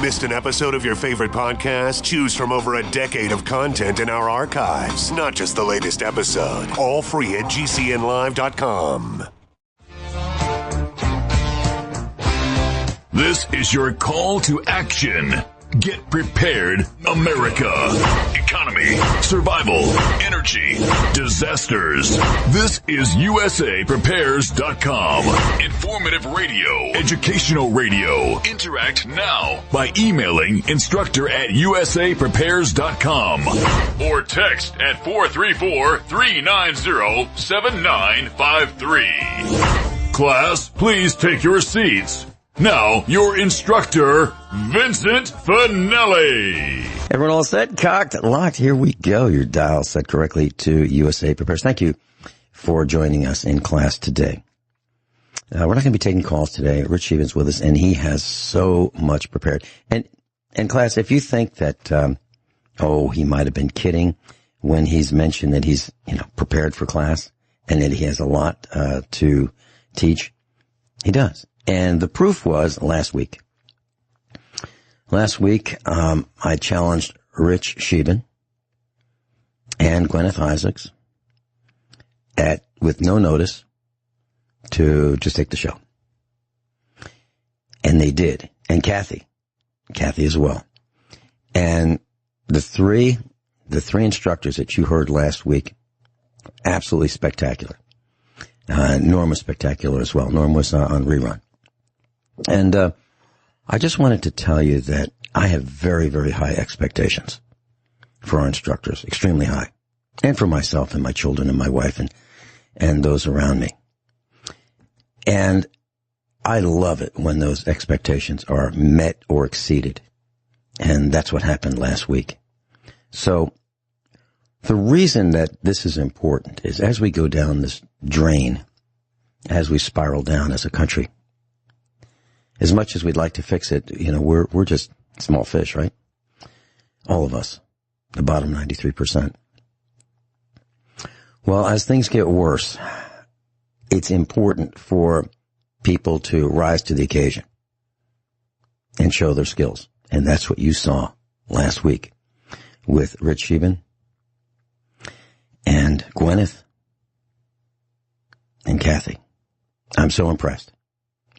Missed an episode of your favorite podcast? Choose from over a decade of content in our archives, not just the latest episode. All free at GCNlive.com. This is your call to action. Get prepared, America. Economy, survival, energy, disasters. This is USAPrepares.com. Informative radio, educational radio. Interact now by emailing instructor@USAPrepares.com or text at 434-390-7953. Class, please take your seats. Now, your instructor, Vincent Finelli. Everyone all set, cocked, locked? Here we go. Your dial set correctly to USA Prepares. Thank you for joining us in class today. We're not going to be taking calls today. Rich Scheben's with us, and he has so much prepared. And class, if you think that, he might have been kidding when he's mentioned that he's, prepared for class and that he has a lot to teach, he does. And the proof was last week. Last week, I challenged Rich Scheben and Gwyneth Isaacs with no notice to just take the show. And they did. And Kathy as well. And the three instructors that you heard last week, absolutely spectacular. Norm was spectacular as well. Norm was on rerun. And I just wanted to tell you that I have very, very high expectations for our instructors, extremely high, and for myself and my children and my wife and those around me. And I love it when those expectations are met or exceeded. And that's what happened last week. So the reason that this is important is as we go down this drain, as we spiral down as a country, as much as we'd like to fix it, we're just small fish, right? All of us, the bottom 93%. Well, as things get worse, it's important for people to rise to the occasion and show their skills. And that's what you saw last week with Rich Scheben and Gwyneth and Kathy. I'm so impressed.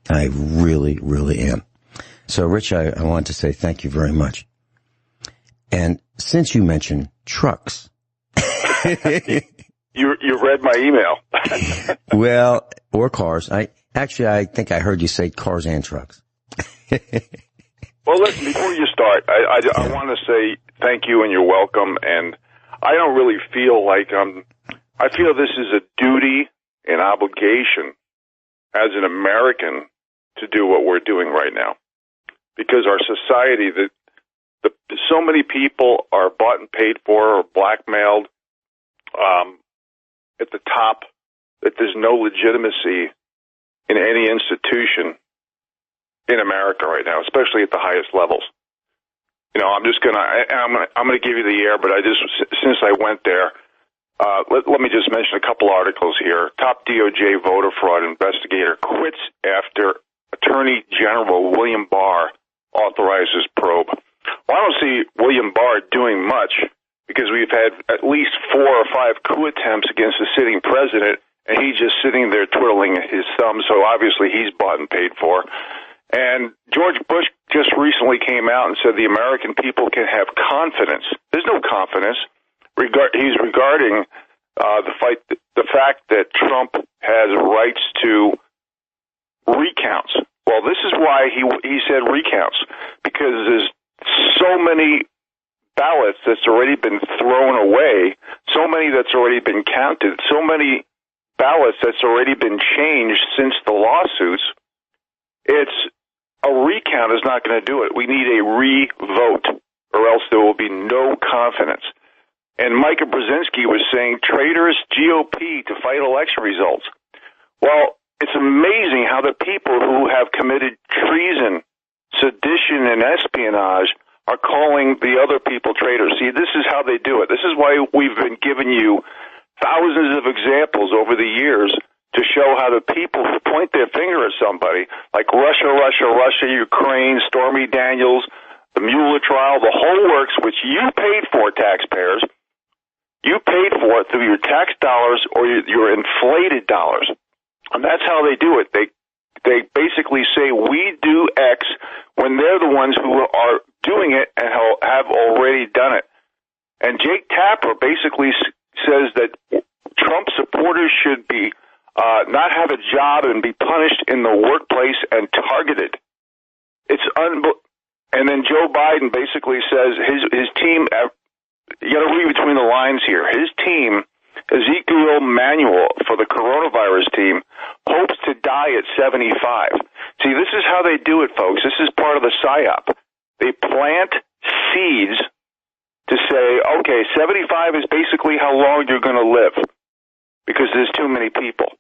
I really, really am. So, Rich, I want to say thank you very much. And since you mentioned trucks. You read my email. Well, or cars. I think I heard you say cars and trucks. Well, listen, before you start, I want to say thank you and you're welcome. And I don't really feel like I feel this is a duty and obligation as an American to do what we're doing right now, because our society, so many people are bought and paid for or blackmailed at the top, that there's no legitimacy in any institution in America right now, especially at the highest levels. I'm gonna give you the air, but since I went there, let me just mention a couple articles here. Top DOJ voter fraud investigator quits after Attorney General William Barr authorizes probe. Well, I don't see William Barr doing much because we've had at least 4 or 5 coup attempts against the sitting president, and he's just sitting there twiddling his thumbs, so obviously he's bought and paid for. And George Bush just recently came out and said the American people can have confidence. There's no confidence. He's regarding the fact that Trump has rights to recounts. Well, this is why he said recounts, because there's so many ballots that's already been thrown away, so many that's already been counted, so many ballots that's already been changed since the lawsuits. A recount is not going to do it. We need a re-vote, or else there will be no confidence. And Micah Brzezinski was saying, traitors GOP to fight election results. Well, it's amazing how the people who have committed treason, sedition, and espionage are calling the other people traitors. See, this is how they do it. This is why we've been giving you thousands of examples over the years to show how the people who point their finger at somebody, like Russia, Ukraine, Stormy Daniels, the Mueller trial, the whole works, which you paid for, taxpayers. You paid for it through your tax dollars or your inflated dollars. And that's how they do it. They basically say we do X when they're the ones who are doing it and have already done it. And Jake Tapper basically says that Trump supporters should be not have a job and be punished in the workplace and targeted. It's and then Joe Biden basically says his team. You got to read between the lines here. His team, Ezekiel Manuel for the coronavirus team, hopes to die at 75. See, this is how they do it, folks. This is part of the PSYOP. They plant seeds to say, okay, 75 is basically how long you're going to live because there's too many people.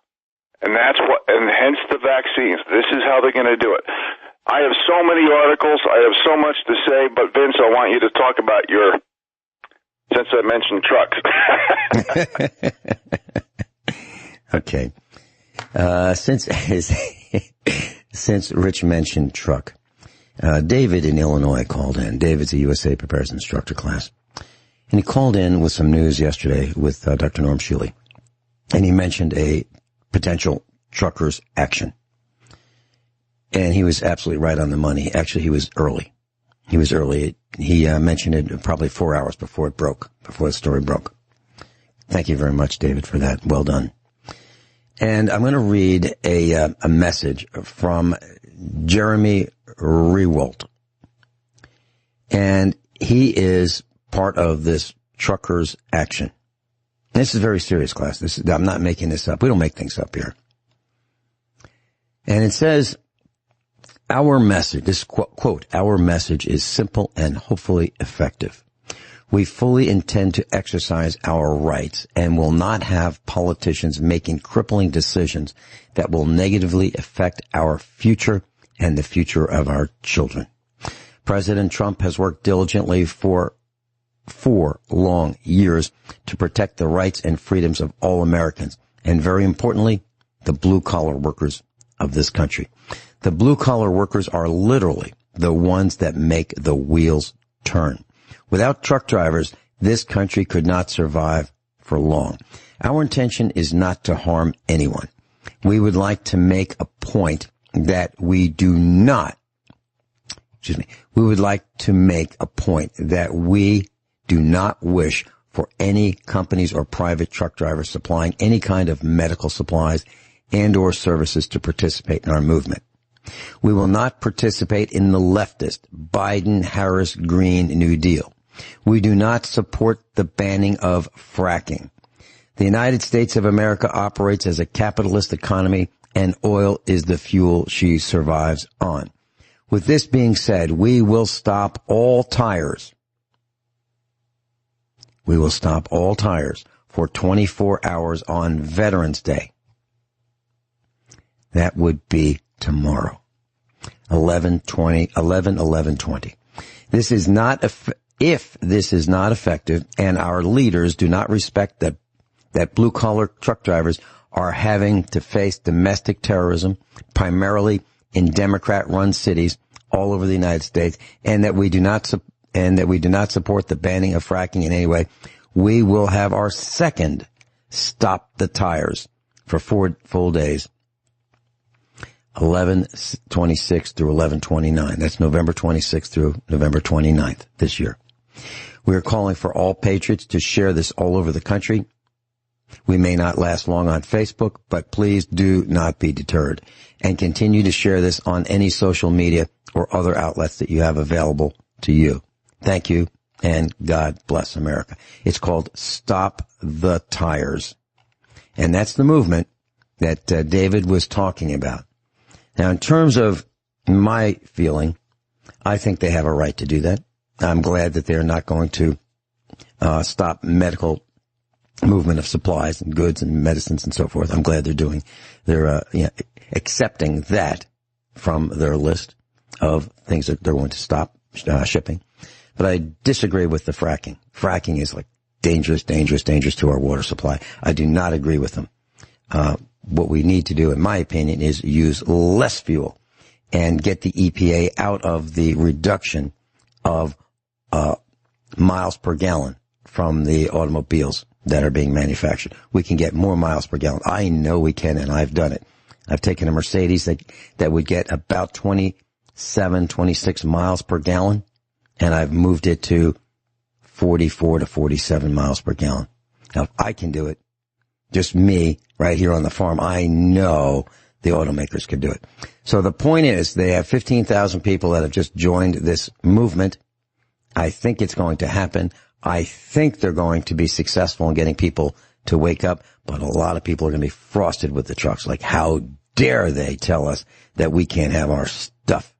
And hence the vaccines. This is how they're going to do it. I have so many articles. I have so much to say, but Vince, I want you to talk about since I mentioned trucks. Okay. Since Rich mentioned truck, David in Illinois called in. David's a USA Prepares Instructor class. And he called in with some news yesterday with Dr. Norm Shealy. And he mentioned a potential truckers' action. And he was absolutely right on the money. Actually, he was early. He mentioned it probably 4 hours before the story broke. Thank you very much, David, for that. Well done. And I'm going to read a message from Jeremy Rewalt. And he is part of this truckers' action. This is very serious, class. I'm not making this up. We don't make things up here. And it says, our message, this quote, our message is simple and hopefully effective. We fully intend to exercise our rights and will not have politicians making crippling decisions that will negatively affect our future and the future of our children. President Trump has worked diligently for 4 long years to protect the rights and freedoms of all Americans, and very importantly, the blue-collar workers of this country. The blue-collar workers are literally the ones that make the wheels turn. Without truck drivers, this country could not survive for long. Our intention is not to harm anyone. We would like to make a point that we do not wish for any companies or private truck drivers supplying any kind of medical supplies and or services to participate in our movement. We will not participate in the leftist Biden-Harris-Green New Deal. We do not support the banning of fracking. The United States of America operates as a capitalist economy, and oil is the fuel she survives on. With this being said, we will stop all tires. We will stop all tires for 24 hours on Veterans Day. That would be tomorrow, 11/11/20. This is not if this is not effective, and our leaders do not respect that blue-collar truck drivers are having to face domestic terrorism, primarily in Democrat-run cities all over the United States, and that we do not support the banning of fracking in any way, we will have our second Stop the Tires for 4 full days. 11/26 through 11/29. That's November 26th through November 29th this year. We are calling for all patriots to share this all over the country. We may not last long on Facebook, but please do not be deterred and continue to share this on any social media or other outlets that you have available to you. Thank you, and God bless America. It's called Stop the Tires. And that's the movement that David was talking about. Now, in terms of my feeling, I think they have a right to do that. I'm glad that they're not going to stop medical movement of supplies and goods and medicines and so forth. I'm glad they're accepting that from their list of things that they're going to stop shipping. But I disagree with the fracking. Fracking is like dangerous to our water supply. I do not agree with them. What we need to do, in my opinion, is use less fuel and get the EPA out of the reduction of miles per gallon from the automobiles that are being manufactured. We can get more miles per gallon. I know we can, and I've done it. I've taken a Mercedes that would get about 27, 26 miles per gallon, and I've moved it to 44 to 47 miles per gallon. Now, if I can do it, just me right here on the farm, I know the automakers could do it. So the point is, they have 15,000 people that have just joined this movement. I think it's going to happen. I think they're going to be successful in getting people to wake up, but a lot of people are going to be frosted with the trucks. Like, how dare they tell us that we can't have our stuff?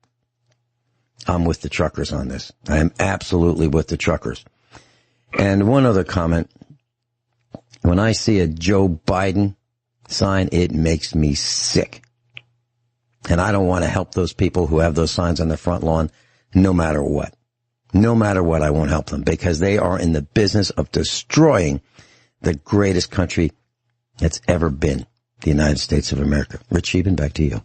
I'm with the truckers on this. I am absolutely with the truckers. And one other comment. When I see a Joe Biden sign, it makes me sick. And I don't want to help those people who have those signs on their front lawn, no matter what. No matter what, I won't help them, because they are in the business of destroying the greatest country that's ever been, the United States of America. Rich Scheben, back to you.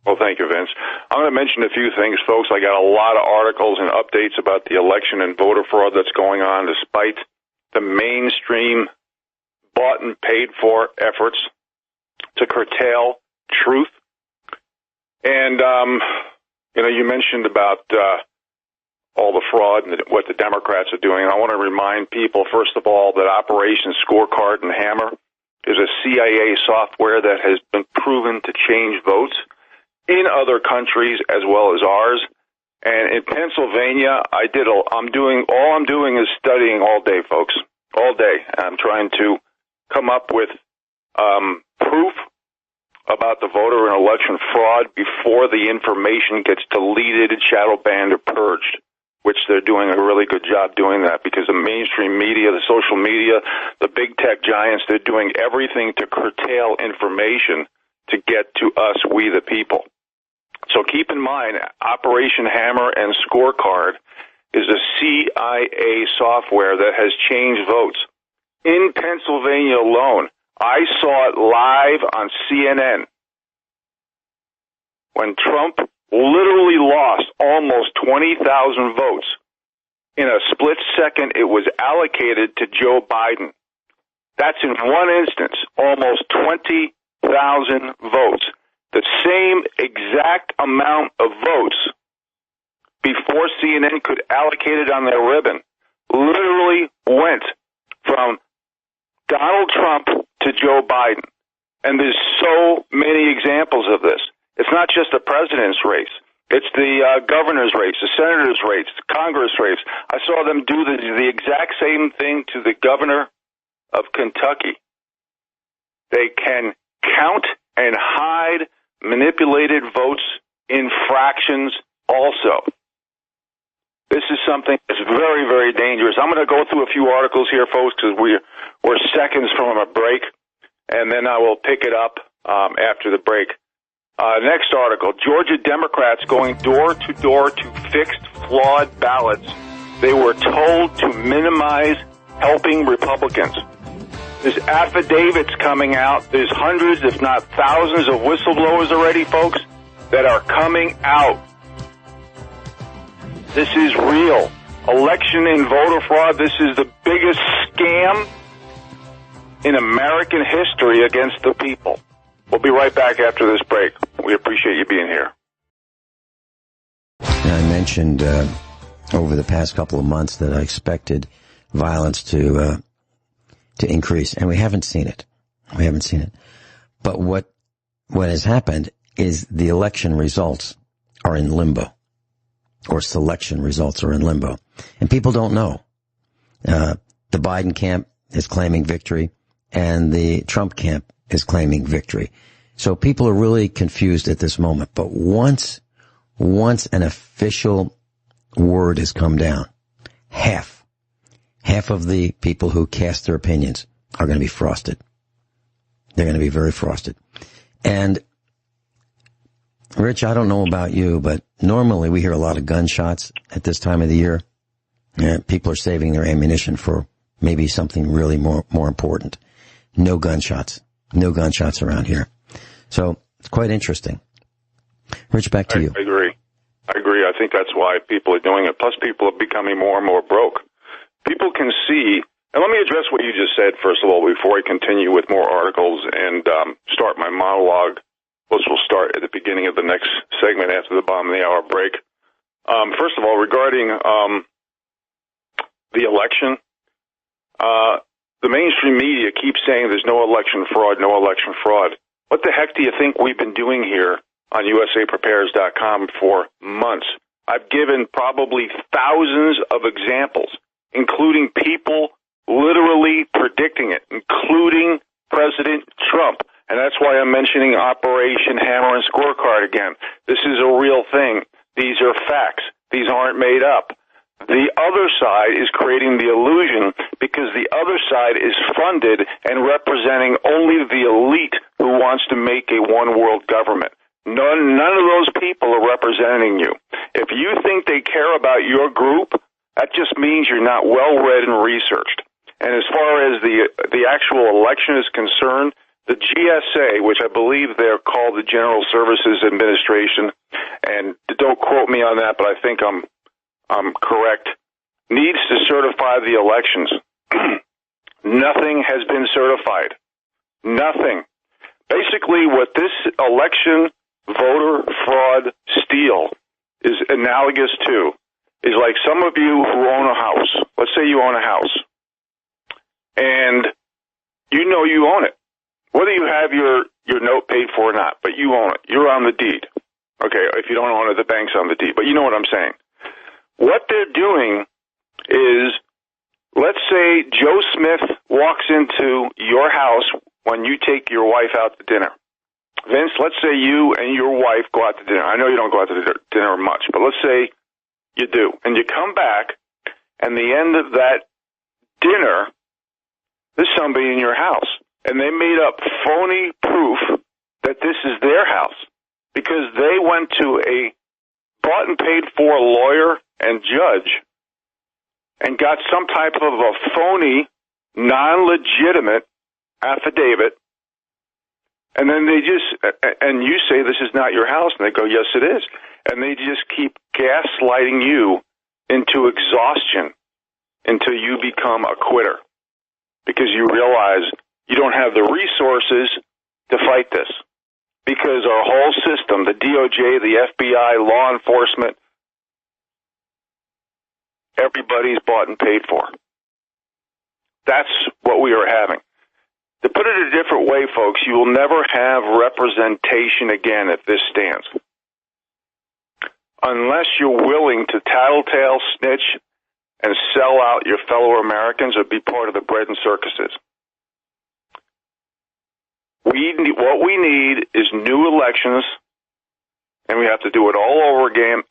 Well, thank you, Vince. I'm going to mention a few things, folks. I got a lot of articles and updates about the election and voter fraud that's going on, despite the mainstream bought and paid for efforts to curtail truth. And, you mentioned about all the fraud and what the Democrats are doing. And I want to remind people, first of all, that Operation Scorecard and Hammer is a CIA software that has been proven to change votes in other countries as well as ours. And in Pennsylvania, all I'm doing is studying all day, folks, all day. I'm trying to come up with proof about the voter and election fraud before the information gets deleted, shadow banned, or purged, which they're doing a really good job doing that, because the mainstream media, the social media, the big tech giants, they're doing everything to curtail information to get to us, we the people. So keep in mind, Operation Hammer and Scorecard is a CIA software that has changed votes. In Pennsylvania alone, I saw it live on CNN when Trump literally lost almost 20,000 votes. In a split second, it was allocated to Joe Biden. That's in one instance, almost 20,000 votes. The same exact amount of votes before CNN could allocate it on their ribbon literally went from Donald Trump to Joe Biden. And there's so many examples of this. It's not just the president's race. It's the governor's race, the senator's race, the Congress race. I saw them do the exact same thing to the governor of Kentucky. They can count and hide manipulated votes in fractions also. This is something that's very, very dangerous. I'm going to go through a few articles here, folks, because we're seconds from a break, and then I will pick it up after the break. Next article, Georgia Democrats going door to door to fix flawed ballots. They were told to minimize helping Republicans. There's affidavits coming out. There's hundreds, if not thousands, of whistleblowers already, folks, that are coming out. This is real. Election and voter fraud, this is the biggest scam in American history against the people. We'll be right back after this break. We appreciate you being here. I mentioned over the past couple of months that I expected violence to increase, and we haven't seen it. We haven't seen it. But what has happened is the election results are in limbo, or selection results are in limbo, and people don't know. The Biden camp is claiming victory, and the Trump camp is claiming victory. So people are really confused at this moment. But once an official word has come down, half of the people who cast their opinions are going to be frosted. They're going to be very frosted. And Rich, I don't know about you, but normally we hear a lot of gunshots at this time of the year. People are saving their ammunition for maybe something really more important. No gunshots around here. So it's quite interesting. Rich, back to you. I agree. I agree. I think that's why people are doing it. Plus, people are becoming more and more broke. People can see, and let me address what you just said, first of all, before I continue with more articles and start my monologue, which will start at the beginning of the next segment after the bottom of the hour break. First of all, regarding the election, the mainstream media keeps saying there's no election fraud, no election fraud. What the heck do you think we've been doing here on USAPrepares.com for months? I've given probably thousands of examples, including people literally predicting it, including President Trump. And that's why I'm mentioning Operation Hammer and Scorecard again. This is a real thing. These are facts. These aren't made up. The other side is creating the illusion because the other side is funded and representing only the elite who wants to make a one-world government. None of those people are representing you. If you think they care about your group, that just means you're not well-read and researched. And as far as the actual election is concerned, the GSA, which I believe they're called the General Services Administration, and don't quote me on that, but I think I'm correct, needs to certify the elections. Nothing has been certified. Nothing. Basically, what this election voter fraud steal is analogous to is like some of you who own a house. Let's say you own a house, and you know you own it. Whether you have your note paid for or not, but you own it. You're on the deed. Okay, if you don't own it, the bank's on the deed, but you know what I'm saying. What they're doing is, let's say Joe Smith walks into your house when you take your wife out to dinner. Vince, let's say you and your wife go out to dinner. I know you don't go out to dinner much, but let's say you do. And you come back, and the end of that dinner, there's somebody in your house. And they made up phony proof that this is their house because they went to a bought and paid for lawyer and judge and got some type of a phony, non-legitimate affidavit. And then they and you say this is not your house, and they go, yes, it is. And they just keep gaslighting you into exhaustion until you become a quitter because you realize you don't have the resources to fight this because our whole system, the DOJ, the FBI, law enforcement, everybody's bought and paid for. That's what we are having. To put it a different way, folks, you will never have representation again if this stands. Unless you're willing to tattletale, snitch, and sell out your fellow Americans or be part of the bread and circuses. What we need is new elections, and we have to do it all over again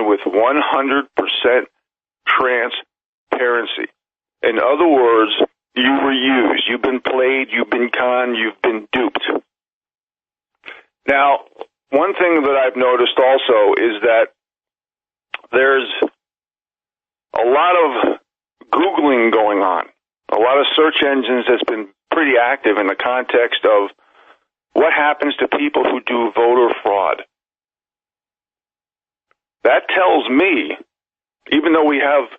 with 100% transparency. In other words, you were used, you've been played, you've been conned, you've been duped. Now, one thing that I've noticed also is that there's a lot of Googling going on, a lot of search engines that's been pretty active in the context of what happens to people who do voter fraud. That tells me, even though we have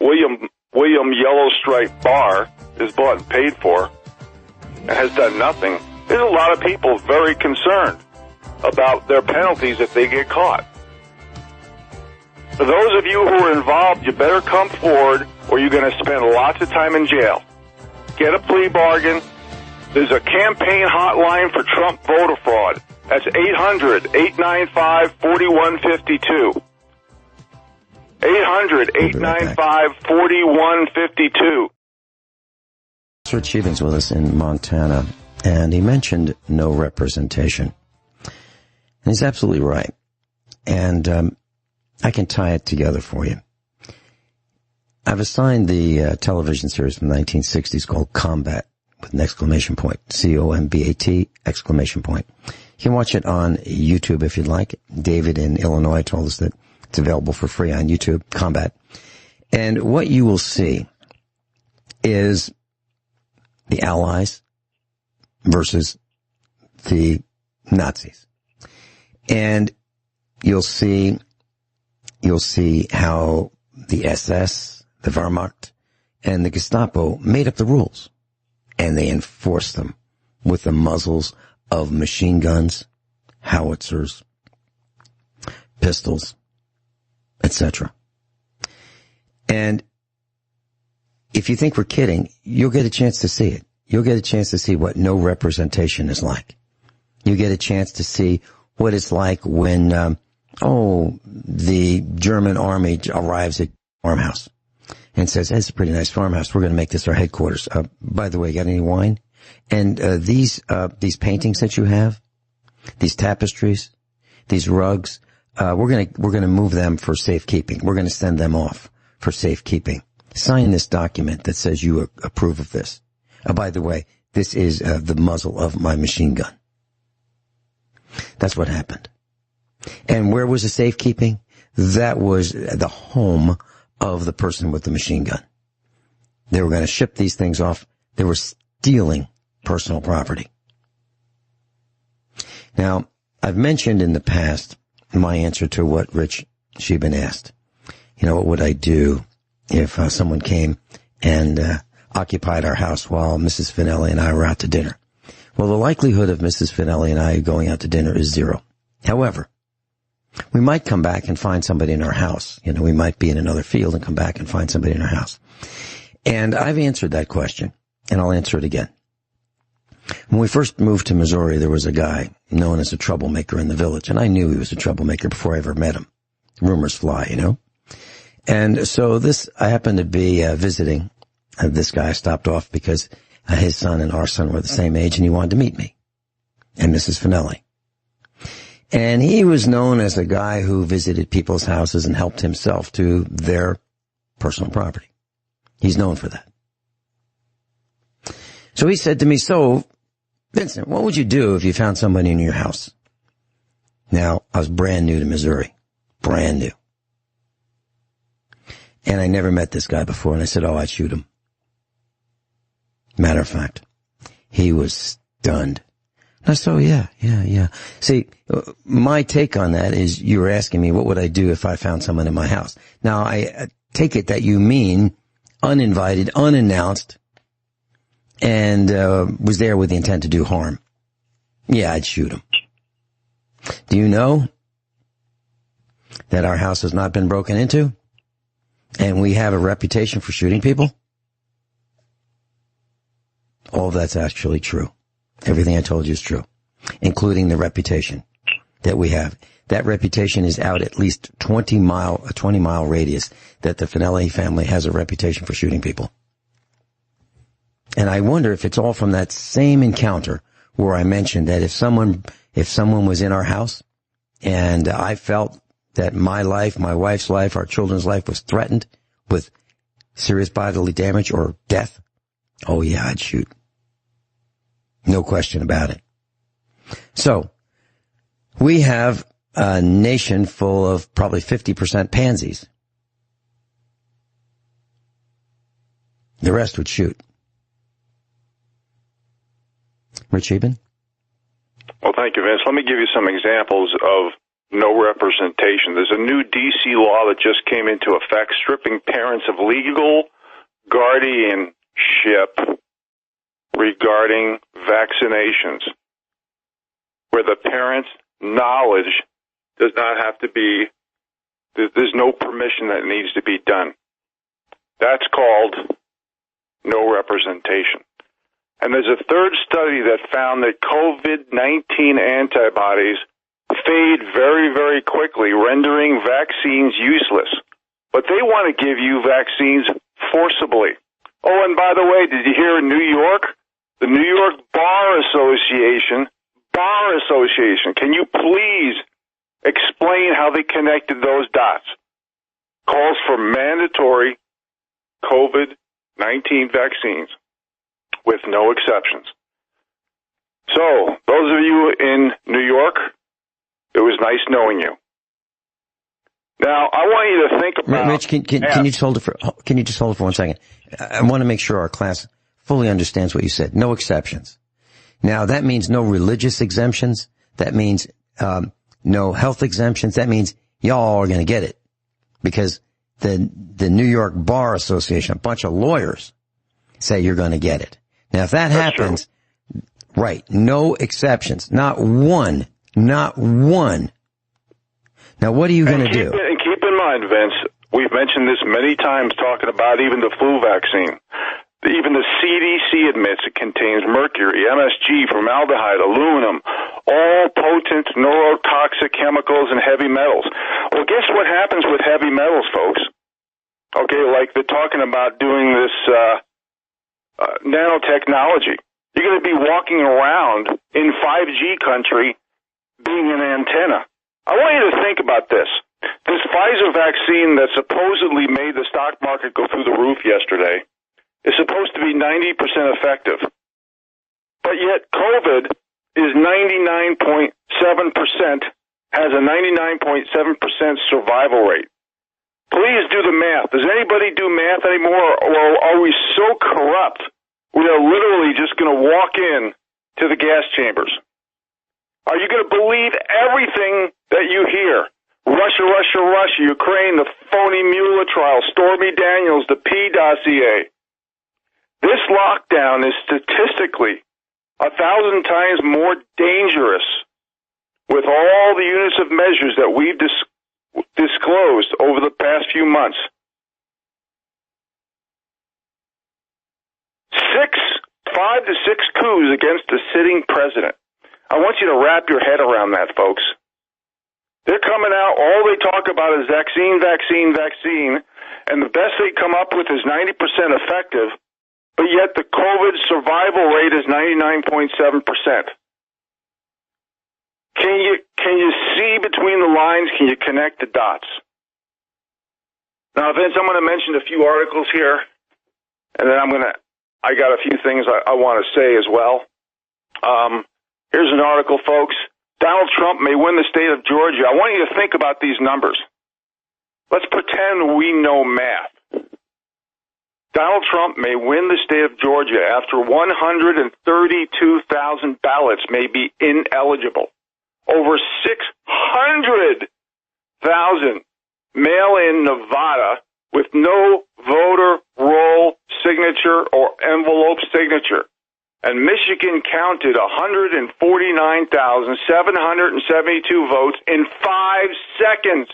William Yellowstripe Barr is bought and paid for and has done nothing, there's a lot of people very concerned about their penalties if they get caught. For those of you who are involved, you better come forward or you're going to spend lots of time in jail. Get a plea bargain. There's a campaign hotline for Trump voter fraud. That's 800-895-4152. 800-895-4152. Sir Scheben's with us in Montana, and he mentioned no representation. And he's absolutely right. And I can tie it together for you. I've assigned the television series from the 1960s called Combat, with an exclamation point, C-O-M-B-A-T, exclamation point. You can watch it on YouTube if you'd like. David in Illinois told us that it's available for free on YouTube, Combat. And what you will see is the Allies versus the Nazis. And you'll see you'll see how the SS, the Wehrmacht, and the Gestapo made up the rules, and they enforced them with the muzzles of machine guns, howitzers, pistols, etc. And if you think we're kidding, you'll get a chance to see it. You'll get a chance to see what no representation is like. You get a chance to see what it's like when, the German army arrives at farmhouse and says, "It's a pretty nice farmhouse. We're going to make this our headquarters. By the way, got any wine? And these paintings that you have, these tapestries, these rugs, we're going to move them for safekeeping. We're going to send them off for safekeeping. Sign this document that says you approve of this. By the way, this is the muzzle of my machine gun." That's what happened. And where was the safekeeping? That was the home of the person with the machine gun. They were going to ship these things off. They were stealing personal property. Now, I've mentioned in the past my answer to what Rich Scheben asked. What would I do if someone came and occupied our house while Mrs. Finelli and I were out to dinner? Well, the likelihood of Mrs. Finelli and I going out to dinner is 0. However, we might come back and find somebody in our house. We might be in another field and come back and find somebody in our house. And I've answered that question, and I'll answer it again. When we first moved to Missouri, there was a guy known as a troublemaker in the village, and I knew he was a troublemaker before I ever met him. Rumors fly, And so I happened to be visiting this guy. I stopped off because his son and our son were the same age, and he wanted to meet me and Mrs. Finelli. And he was known as a guy who visited people's houses and helped himself to their personal property. He's known for that. So he said to me, "So, Vincent, what would you do if you found somebody in your house?" Now, I was brand new to Missouri. Brand new. And I never met this guy before, and I said, I'd shoot him. Matter of fact, he was stunned. And I said, yeah. See, my take on that is you were asking me what would I do if I found someone in my house. Now, I take it that you mean uninvited, unannounced, and was there with the intent to do harm. Yeah, I'd shoot him. Do you know that our house has not been broken into? And we have a reputation for shooting people? All of that's actually true. Everything I told you is true, including the reputation that we have. That reputation is out at least a 20-mile radius that the Finelli family has a reputation for shooting people. And I wonder if it's all from that same encounter where I mentioned that if someone was in our house and I felt that my life, my wife's life, our children's life was threatened with serious bodily damage or death, oh yeah, I'd shoot. No question about it. So, we have a nation full of probably 50% pansies. The rest would shoot. Rich Scheben? Well, thank you, Vince. Let me give you some examples of no representation. There's a new D.C. law that just came into effect stripping parents of legal guardianship regarding vaccinations, where the parent's knowledge does not have to be, there's no permission that needs to be done. That's called no representation. And there's a third study that found that COVID-19 antibodies fade very, very quickly, rendering vaccines useless. But they want to give you vaccines forcibly. Oh, and by the way, did you hear in New York? The New York Bar Association, can you please explain how they connected those dots? Calls for mandatory COVID-19 vaccines with no exceptions. So, those of you in New York, it was nice knowing you. Now, I want you to think about... Rich, can you just hold it for 1 second? I want to make sure our class fully understands what you said. No exceptions. Now, that means no religious exemptions. That means no health exemptions. That means y'all are going to get it. because the New York Bar Association, a bunch of lawyers, say you're going to get it. Now, if that happens, right, no exceptions, not one. Now, what are you going to do? And keep in mind, Vince, we've mentioned this many times talking about even the flu vaccine. Even the CDC admits it contains mercury, MSG, formaldehyde, aluminum, all potent neurotoxic chemicals and heavy metals. Well, guess what happens with heavy metals, folks? Okay, like they're talking about doing this nanotechnology. You're going to be walking around in 5G country being an antenna. I want you to think about this. This Pfizer vaccine that supposedly made the stock market go through the roof yesterday is supposed to be 90% effective. But yet COVID is 99.7%, has a 99.7% survival rate. Please do the math. Does anybody do math anymore, or are we so corrupt we are literally just going to walk in to the gas chambers? Are you going to believe everything that you hear? Russia, Russia, Russia, Ukraine, the phony Mueller trial, Stormy Daniels, the P dossier. This lockdown is statistically 1,000 times more dangerous with all the units of measures that we've disclosed over the past few months. 5 to 6 coups against the sitting president. I want you to wrap your head around that, folks. They're coming out, all they talk about is vaccine, vaccine, vaccine, and the best they come up with is 90% effective, but yet the COVID survival rate is 99.7%. Can you see between the lines? Can you connect the dots? Now, Vince, I'm going to mention a few articles here, and then I got a few things I want to say as well. Here's an article, folks. Donald Trump may win the state of Georgia. I want you to think about these numbers. Let's pretend we know math. Donald Trump may win the state of Georgia after 132,000 ballots may be ineligible. Over 600,000 mail-in Nevada with no voter roll signature or envelope signature. And Michigan counted 149,772 votes in 5 seconds,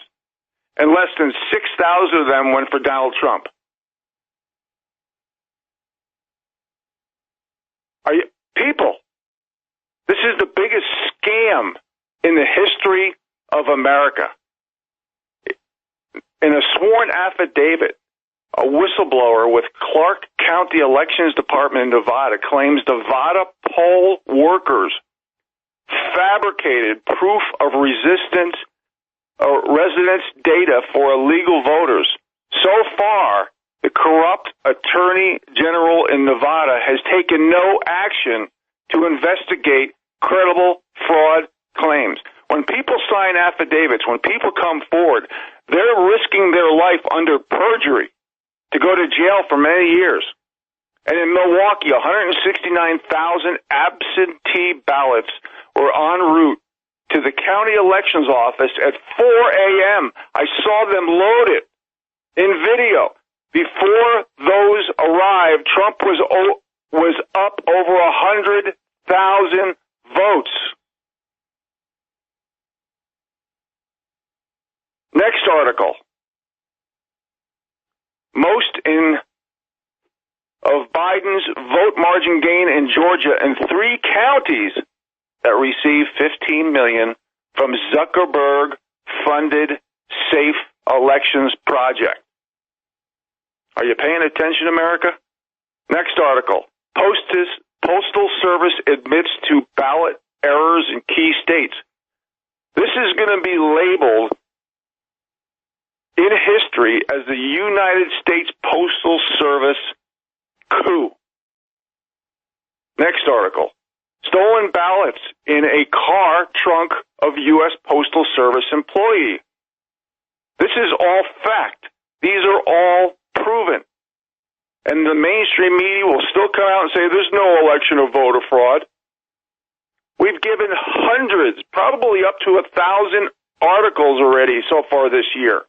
and less than 6,000 of them went for Donald Trump. People, this is the biggest scam in the history of America. In a sworn affidavit, a whistleblower with Clark County Elections Department in Nevada claims Nevada poll workers fabricated proof of residence data for illegal voters. So far, the corrupt attorney general in Nevada has taken no action to investigate credible fraud claims. When people sign affidavits, when people come forward, they're risking their life under perjury to go to jail for many years. And in Milwaukee, 169,000 absentee ballots were en route to the county elections office at 4 a.m. I saw them load it in video. Before those arrived, Trump was up over 100,000 votes. Next article. Most of Biden's vote margin gain in Georgia and 3 counties that received $15 million from Zuckerberg-funded Safe Elections Project. Are you paying attention, America? Next article. Postal Service admits to ballot errors in key states. This is going to be labeled in history as the United States Postal Service coup. Next article. Stolen ballots in a car trunk of U.S. Postal Service employee. This is all fact. These are all proven. And the mainstream media will still come out and say there's no election or voter fraud. We've given hundreds, probably up to 1,000 articles already so far this year.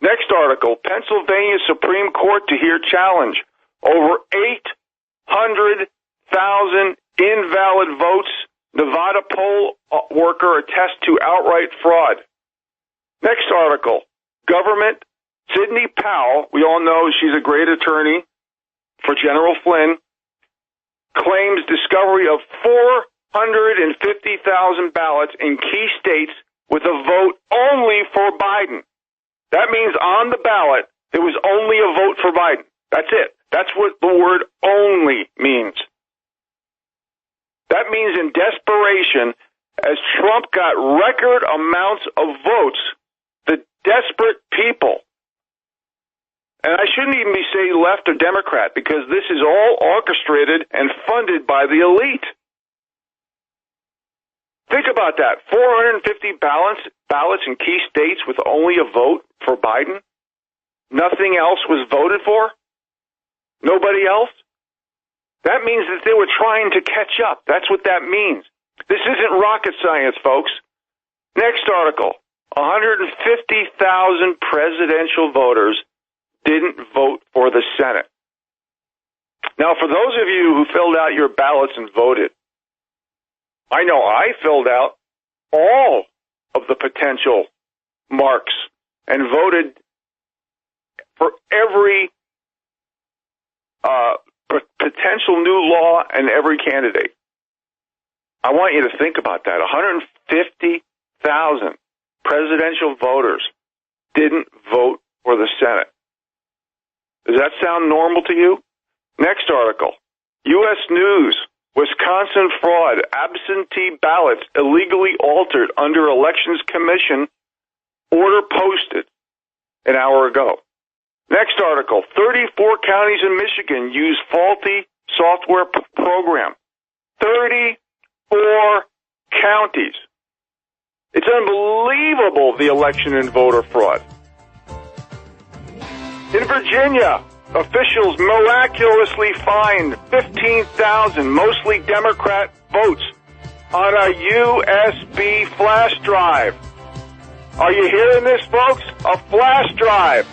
Next article, Pennsylvania Supreme Court to hear challenge. Over 800,000 invalid votes. Nevada poll worker attests to outright fraud. Next article, government, Sidney Powell, we all know she's a great attorney for General Flynn, claims discovery of 450,000 ballots in key states with a vote only for Biden. That means on the ballot, there was only a vote for Biden. That's it. That's what the word only means. That means in desperation, as Trump got record amounts of votes, the desperate people, and I shouldn't even be saying left or Democrat, because this is all orchestrated and funded by the elite. Think about that. 450 ballots in key states with only a vote for Biden. Nothing else was voted for. Nobody else. That means that they were trying to catch up. That's what that means. This isn't rocket science, folks. Next article. 150,000 presidential voters didn't vote for the Senate. Now, for those of you who filled out your ballots and voted, I know I filled out all of the potential marks and voted for every potential new law and every candidate. I want you to think about that. 150,000 presidential voters didn't vote for the Senate. Does that sound normal to you? Next article. U.S. News. Wisconsin fraud. Absentee ballots illegally altered under Elections Commission. Order posted an hour ago. Next article. 34 counties in Michigan use faulty software program. 34 counties. It's unbelievable, the election and voter fraud. In Virginia, officials miraculously fined 15,000, mostly Democrat, votes on a USB flash drive. Are you hearing this, folks? A flash drive.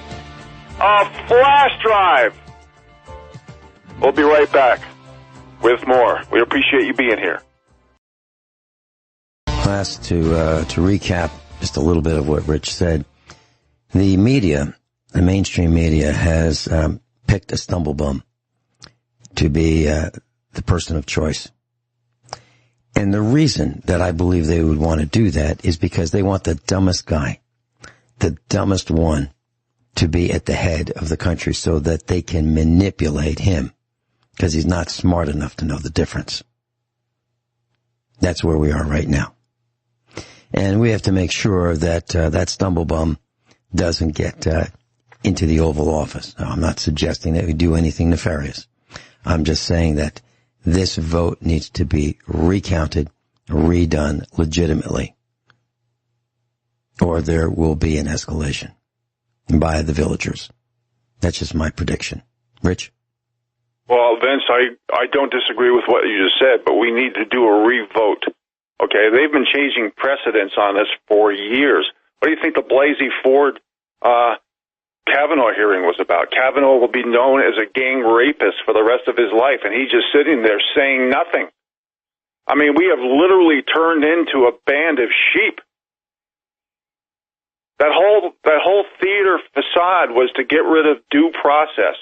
A flash drive. We'll be right back with more. We appreciate you being here. Last, to recap just a little bit of what Rich said, the media, the mainstream media, has picked a stumblebum to be the person of choice. And the reason that I believe they would want to do that is because they want the dumbest guy, the dumbest one, to be at the head of the country so that they can manipulate him because he's not smart enough to know the difference. That's where we are right now. And we have to make sure that that stumblebum doesn't get into the Oval Office. Now, I'm not suggesting that we do anything nefarious. I'm just saying that this vote needs to be recounted, redone legitimately, or there will be an escalation by the villagers. That's just my prediction. Rich? Well, Vince, I don't disagree with what you just said, but we need to do a re-vote. Okay, they've been changing precedents on this for years. What do you think the Blasey Ford Kavanaugh hearing was about? Kavanaugh will be known as a gang rapist for the rest of his life, and he's just sitting there saying nothing. I mean, we have literally turned into a band of sheep. That whole theater facade was to get rid of due process.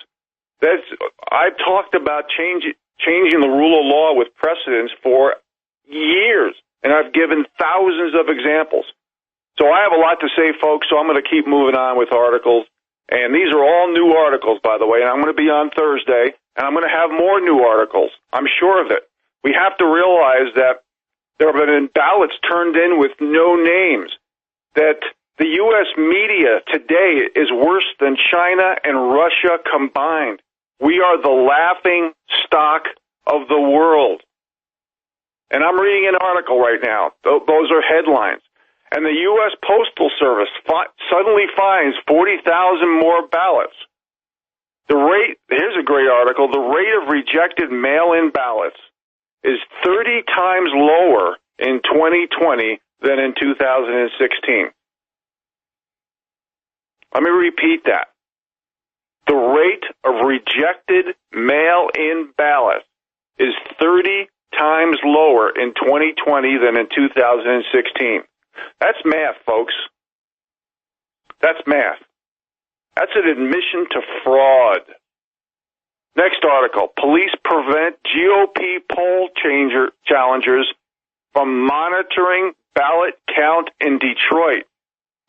I've talked about changing the rule of law with precedents for years, and I've given thousands of examples. So I have a lot to say, folks, so I'm going to keep moving on with articles. And these are all new articles, by the way, and I'm going to be on Thursday, and I'm going to have more new articles. I'm sure of it. We have to realize that there have been ballots turned in with no names, that the U.S. media today is worse than China and Russia combined. We are the laughing stock of the world. And I'm reading an article right now. Those are headlines. And the U.S. Postal Service suddenly finds 40,000 more ballots. Here's a great article, the rate of rejected mail-in ballots is 30 times lower in 2020 than in 2016. Let me repeat that. The rate of rejected mail-in ballots is 30 times lower in 2020 than in 2016. That's math, folks. That's math. That's an admission to fraud. Next article. Police prevent GOP poll challengers from monitoring ballot count in Detroit.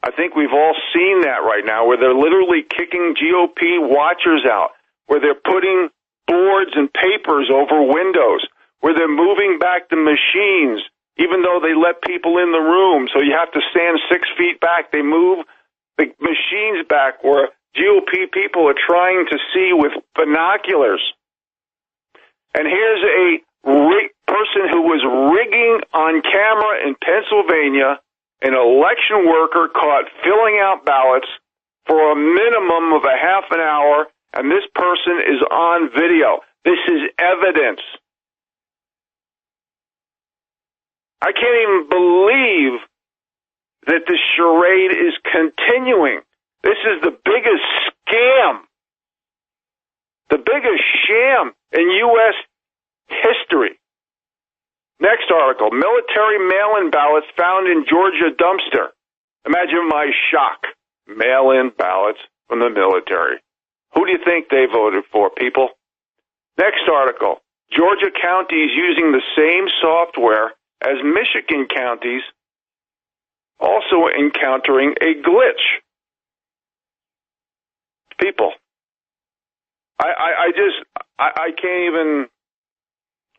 I think we've all seen that right now, where they're literally kicking GOP watchers out, where they're putting boards and papers over windows, where they're moving back the machines, even though they let people in the room, so you have to stand 6 feet back. They move the machines back where GOP people are trying to see with binoculars. And here's a person who was rigging on camera in Pennsylvania, an election worker caught filling out ballots for a minimum of a half an hour, and this person is on video. This is evidence. I can't even believe that the charade is continuing. This is the biggest scam, the biggest sham in U.S. history. Next article, military mail-in ballots found in Georgia dumpster. Imagine my shock. Mail-in ballots from the military. Who do you think they voted for, people? Next article, Georgia counties using the same software as Michigan counties also encountering a glitch. People, I can't even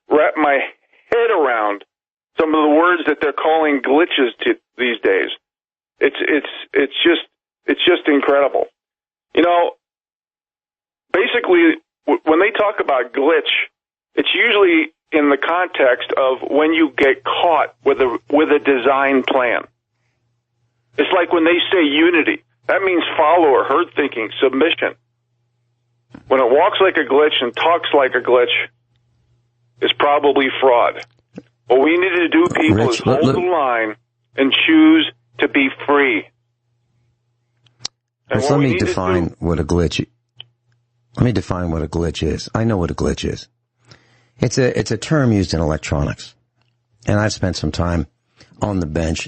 wrap my head around some of the words that they're calling glitches these days. It's just incredible. You know, basically, when they talk about glitch, it's usually in the context of when you get caught with a design plan. It's like when they say unity. That means follower, herd thinking, submission. When it walks like a glitch and talks like a glitch, it's probably fraud. What we need to do, people, is hold the line and choose to be free. Let me define what a glitch is. I know what a glitch is. It's a term used in electronics. And I've spent some time on the bench,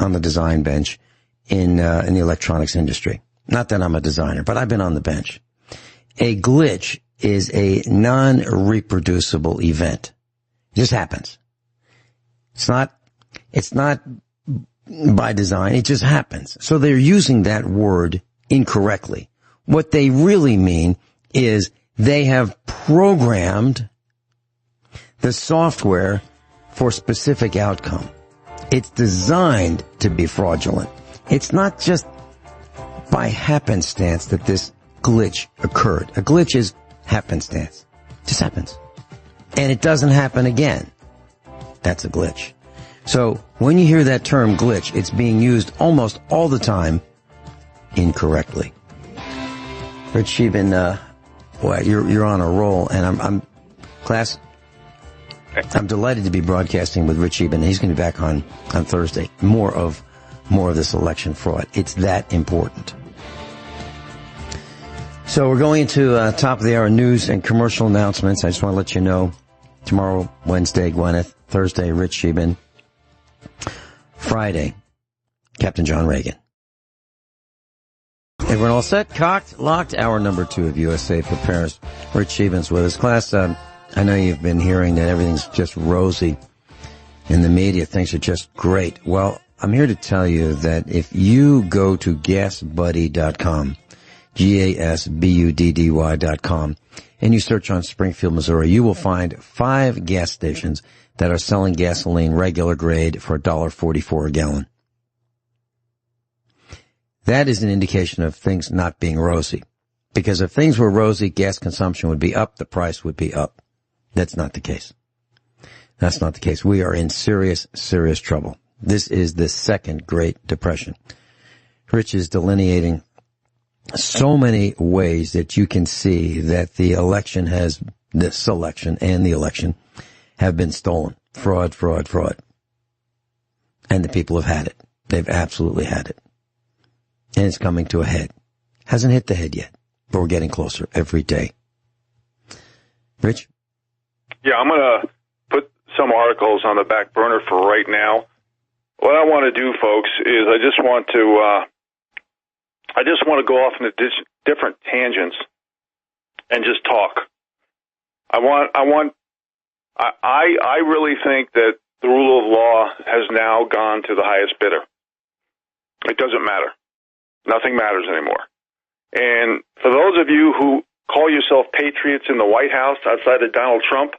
on the design bench in the electronics industry. Not that I'm a designer, but I've been on the bench. A glitch is a non-reproducible event. It just happens. It's not by design. It just happens. So they're using that word incorrectly. What they really mean is they have programmed the software for specific outcome. It's designed to be fraudulent. It's not just by happenstance that this glitch occurred. A glitch is happenstance. It just happens. And it doesn't happen again. That's a glitch. So when you hear that term glitch, it's being used almost all the time incorrectly. Rich Scheben, boy, you're on a roll, and I'm delighted to be broadcasting with Rich Scheben. He's going to be back on Thursday. More of this election fraud. It's that important. So we're going into top of the hour news and commercial announcements. I just want to let you know, tomorrow, Wednesday, Gwyneth. Thursday, Rich Scheben. Friday, Captain John Reagan. Everyone all set? Cocked? Locked? Hour number 2 of USA Prepares. Rich Scheben's with us. Class, I know you've been hearing that everything's just rosy in the media. Things are just great. Well, I'm here to tell you that if you go to gasbuddy.com, GASBUDDY.com, and you search on Springfield, Missouri, you will find 5 gas stations that are selling gasoline regular grade for $1.44 a gallon. That is an indication of things not being rosy. Because if things were rosy, gas consumption would be up, the price would be up. That's not the case. That's not the case. We are in serious, serious trouble. This is the second Great Depression. Rich is delineating so many ways that you can see that this election and the election have been stolen. Fraud, fraud, fraud. And the people have had it. They've absolutely had it. And it's coming to a head. Hasn't hit the head yet, but we're getting closer every day. Rich? Yeah, I'm going to put some articles on the back burner for right now. What I want to do, folks, is I just want to go off into different tangents and just talk. I really think that the rule of law has now gone to the highest bidder. It doesn't matter. Nothing matters anymore. And for those of you who call yourself patriots in the White House outside of Donald Trump,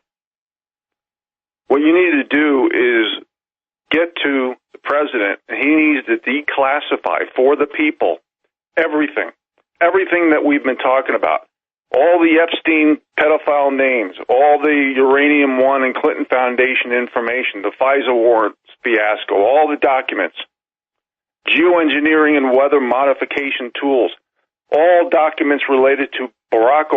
what you need to do is get to the president, and he needs to declassify for the people everything that we've been talking about. All the Epstein pedophile names, all the Uranium One and Clinton Foundation information, the FISA warrants fiasco, all the documents, geoengineering and weather modification tools, all documents related to Barack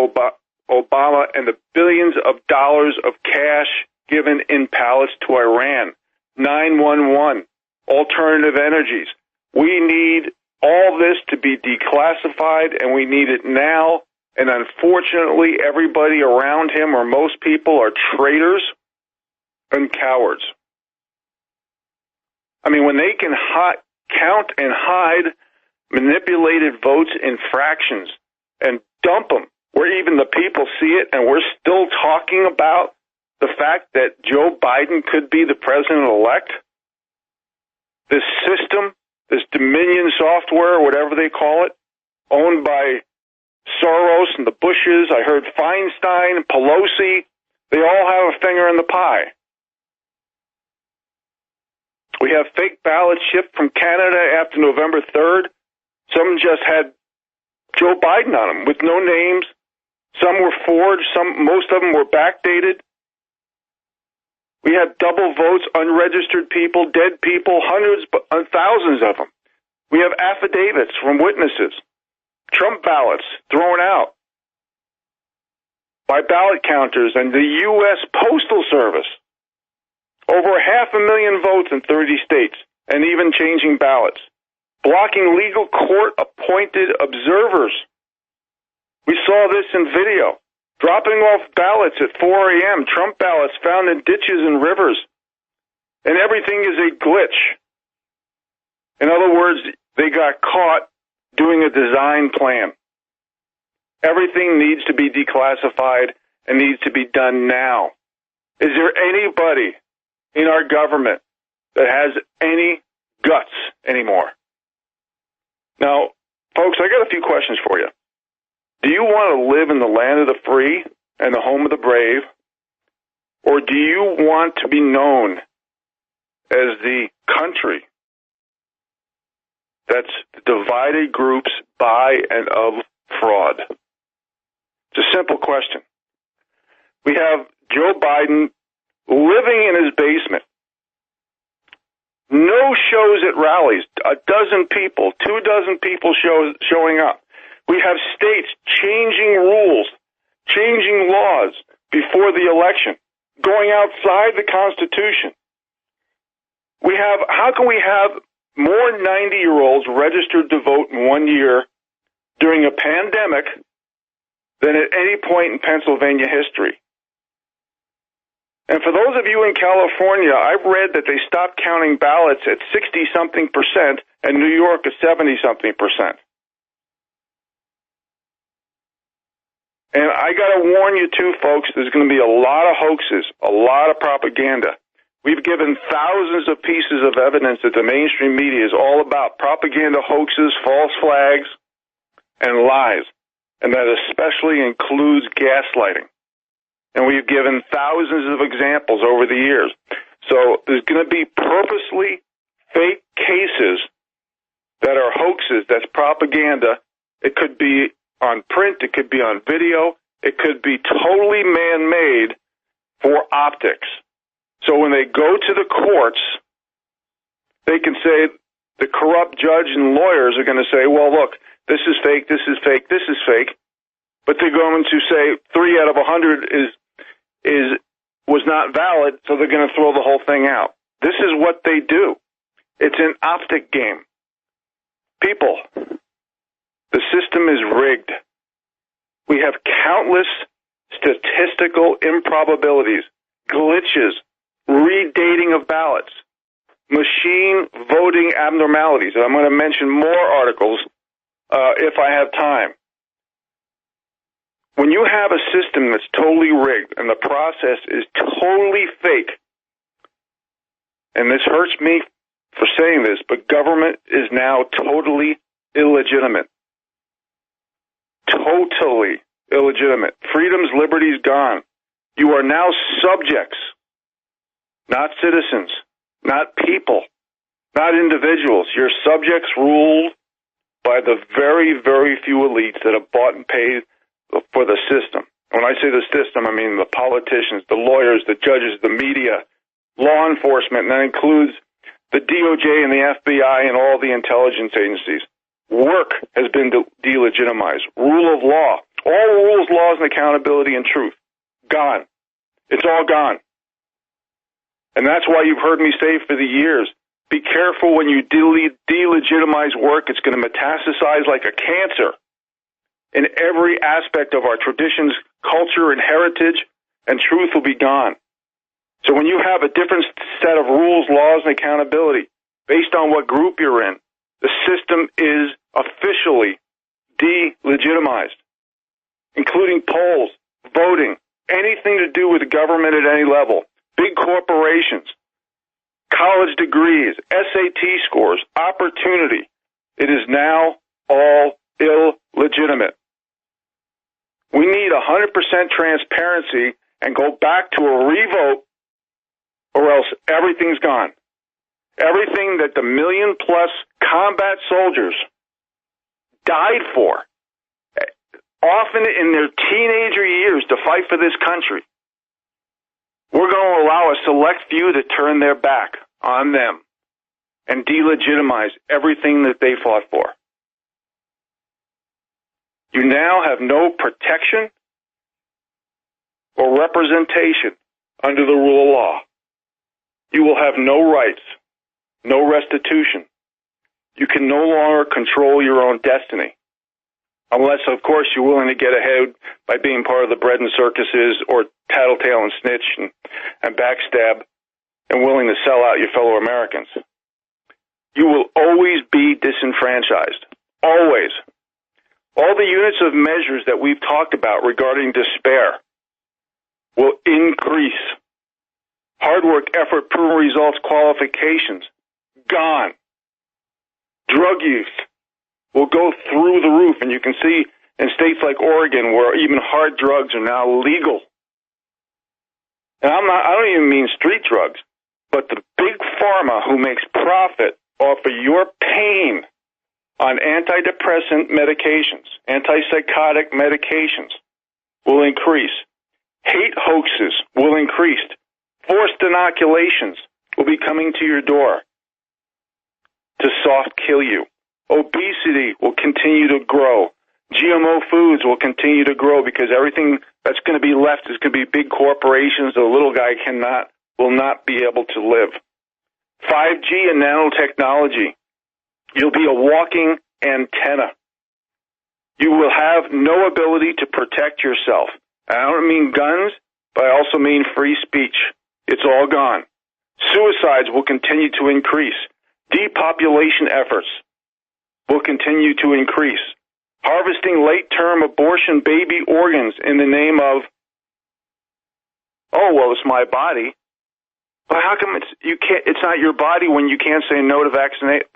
Obama and the billions of dollars of cash given in pallets to Iran, 911, alternative energies. We need all this to be declassified, and we need it now. And unfortunately, everybody around him, or most people, are traitors and cowards. I mean, when they can count and hide manipulated votes in fractions and dump them where even the people see it, and we're still talking about the fact that Joe Biden could be the president-elect, this system, this Dominion software, whatever they call it, owned by Soros and the Bushes, I heard Feinstein, Pelosi, they all have a finger in the pie. We have fake ballots shipped from Canada after November 3rd. Some just had Joe Biden on them with no names. Some were forged. Most of them were backdated. We had double votes, unregistered people, dead people, hundreds, thousands of them. We have affidavits from witnesses. Trump ballots thrown out by ballot counters and the U.S. Postal Service. Over 500,000 votes in 30 states, and even changing ballots. Blocking legal court-appointed observers. We saw this in video. Dropping off ballots at 4 a.m., Trump ballots found in ditches and rivers. And everything is a glitch. In other words, they got caught doing a design plan. Everything needs to be declassified and needs to be done now. Is there anybody in our government that has any guts anymore? Now, folks, I got a few questions for you. Do you want to live in the land of the free and the home of the brave? Or do you want to be known as the country that's divided groups by and of fraud? It's a simple question. We have Joe Biden living in his basement. No shows at rallies. 12 people, 24 people showing up. We have states changing rules, changing laws before the election, going outside the Constitution. How can we have more 90-year-olds registered to vote in 1 year during a pandemic than at any point in Pennsylvania history? And for those of you in California, I've read that they stopped counting ballots at 60-something% and New York at 70-something%. And I got to warn you too, folks, there's going to be a lot of hoaxes, a lot of propaganda. We've given thousands of pieces of evidence that the mainstream media is all about propaganda, hoaxes, false flags, and lies. And that especially includes gaslighting. And we've given thousands of examples over the years. So there's going to be purposely fake cases that are hoaxes, that's propaganda. It could be on print, it could be on video, it could be totally man-made for optics. So when they go to the courts, they can say, the corrupt judge and lawyers are going to say, well, look, this is fake, this is fake, this is fake. But they're going to say 3 out of 100 was not valid, so they're going to throw the whole thing out. This is what they do. It's an optic game. People, The system is rigged. We have countless statistical improbabilities, glitches, redating of ballots, machine voting abnormalities. And I'm going to mention more articles if I have time. When you have a system that's totally rigged and the process is totally fake, and this hurts me for saying this, but government is now totally illegitimate. Totally illegitimate. Freedoms, liberties gone. You are now subjects, not citizens, not people, not individuals. You're subjects ruled by the very, very few elites that have bought and paid for the system. When I say the system, I mean the politicians, the lawyers, the judges, the media, law enforcement, and that includes the DOJ and the FBI and all the intelligence agencies. Work has been delegitimized. Rule of law. All rules, laws, and accountability and truth. Gone. It's all gone. And that's why you've heard me say for the years, be careful when you delegitimize work. It's going to metastasize like a cancer in every aspect of our traditions, culture, and heritage, and truth will be gone. So when you have a different set of rules, laws, and accountability based on what group you're in, the system is officially delegitimized, including polls, voting, anything to do with the government at any level, big corporations, college degrees, SAT scores, opportunity. It is now all illegitimate. We need 100% transparency and go back to a revote, or else everything's gone. Everything that the million-plus combat soldiers died for, often in their teenager years to fight for this country, we're going to allow a select few to turn their back on them and delegitimize everything that they fought for. You now have no protection or representation under the rule of law. You will have no rights, no restitution. You can no longer control your own destiny. Unless, of course, you're willing to get ahead by being part of the bread and circuses or tattletale and snitch and backstab and willing to sell out your fellow Americans. You will always be disenfranchised. Always. All the units of measures that we've talked about regarding despair will increase. Hard work, effort, proven results, qualifications, gone. Drug use will go through the roof, and you can see in states like Oregon where even hard drugs are now legal. And I don't even mean street drugs, but the big pharma who makes profit off of your pain on antidepressant medications, antipsychotic medications will increase. Hate hoaxes will increase. Forced inoculations will be coming to your door to soft kill you. Obesity will continue to grow. GMO foods will continue to grow because everything that's going to be left is going to be big corporations. The little guy will not be able to live. 5G and nanotechnology. You'll be a walking antenna. You will have no ability to protect yourself. I don't mean guns, but I also mean free speech. It's all gone. Suicides will continue to increase. Depopulation efforts will continue to increase. Harvesting late-term abortion baby organs in the name of, oh, well, it's my body. But how come it's not your body when you can't say no to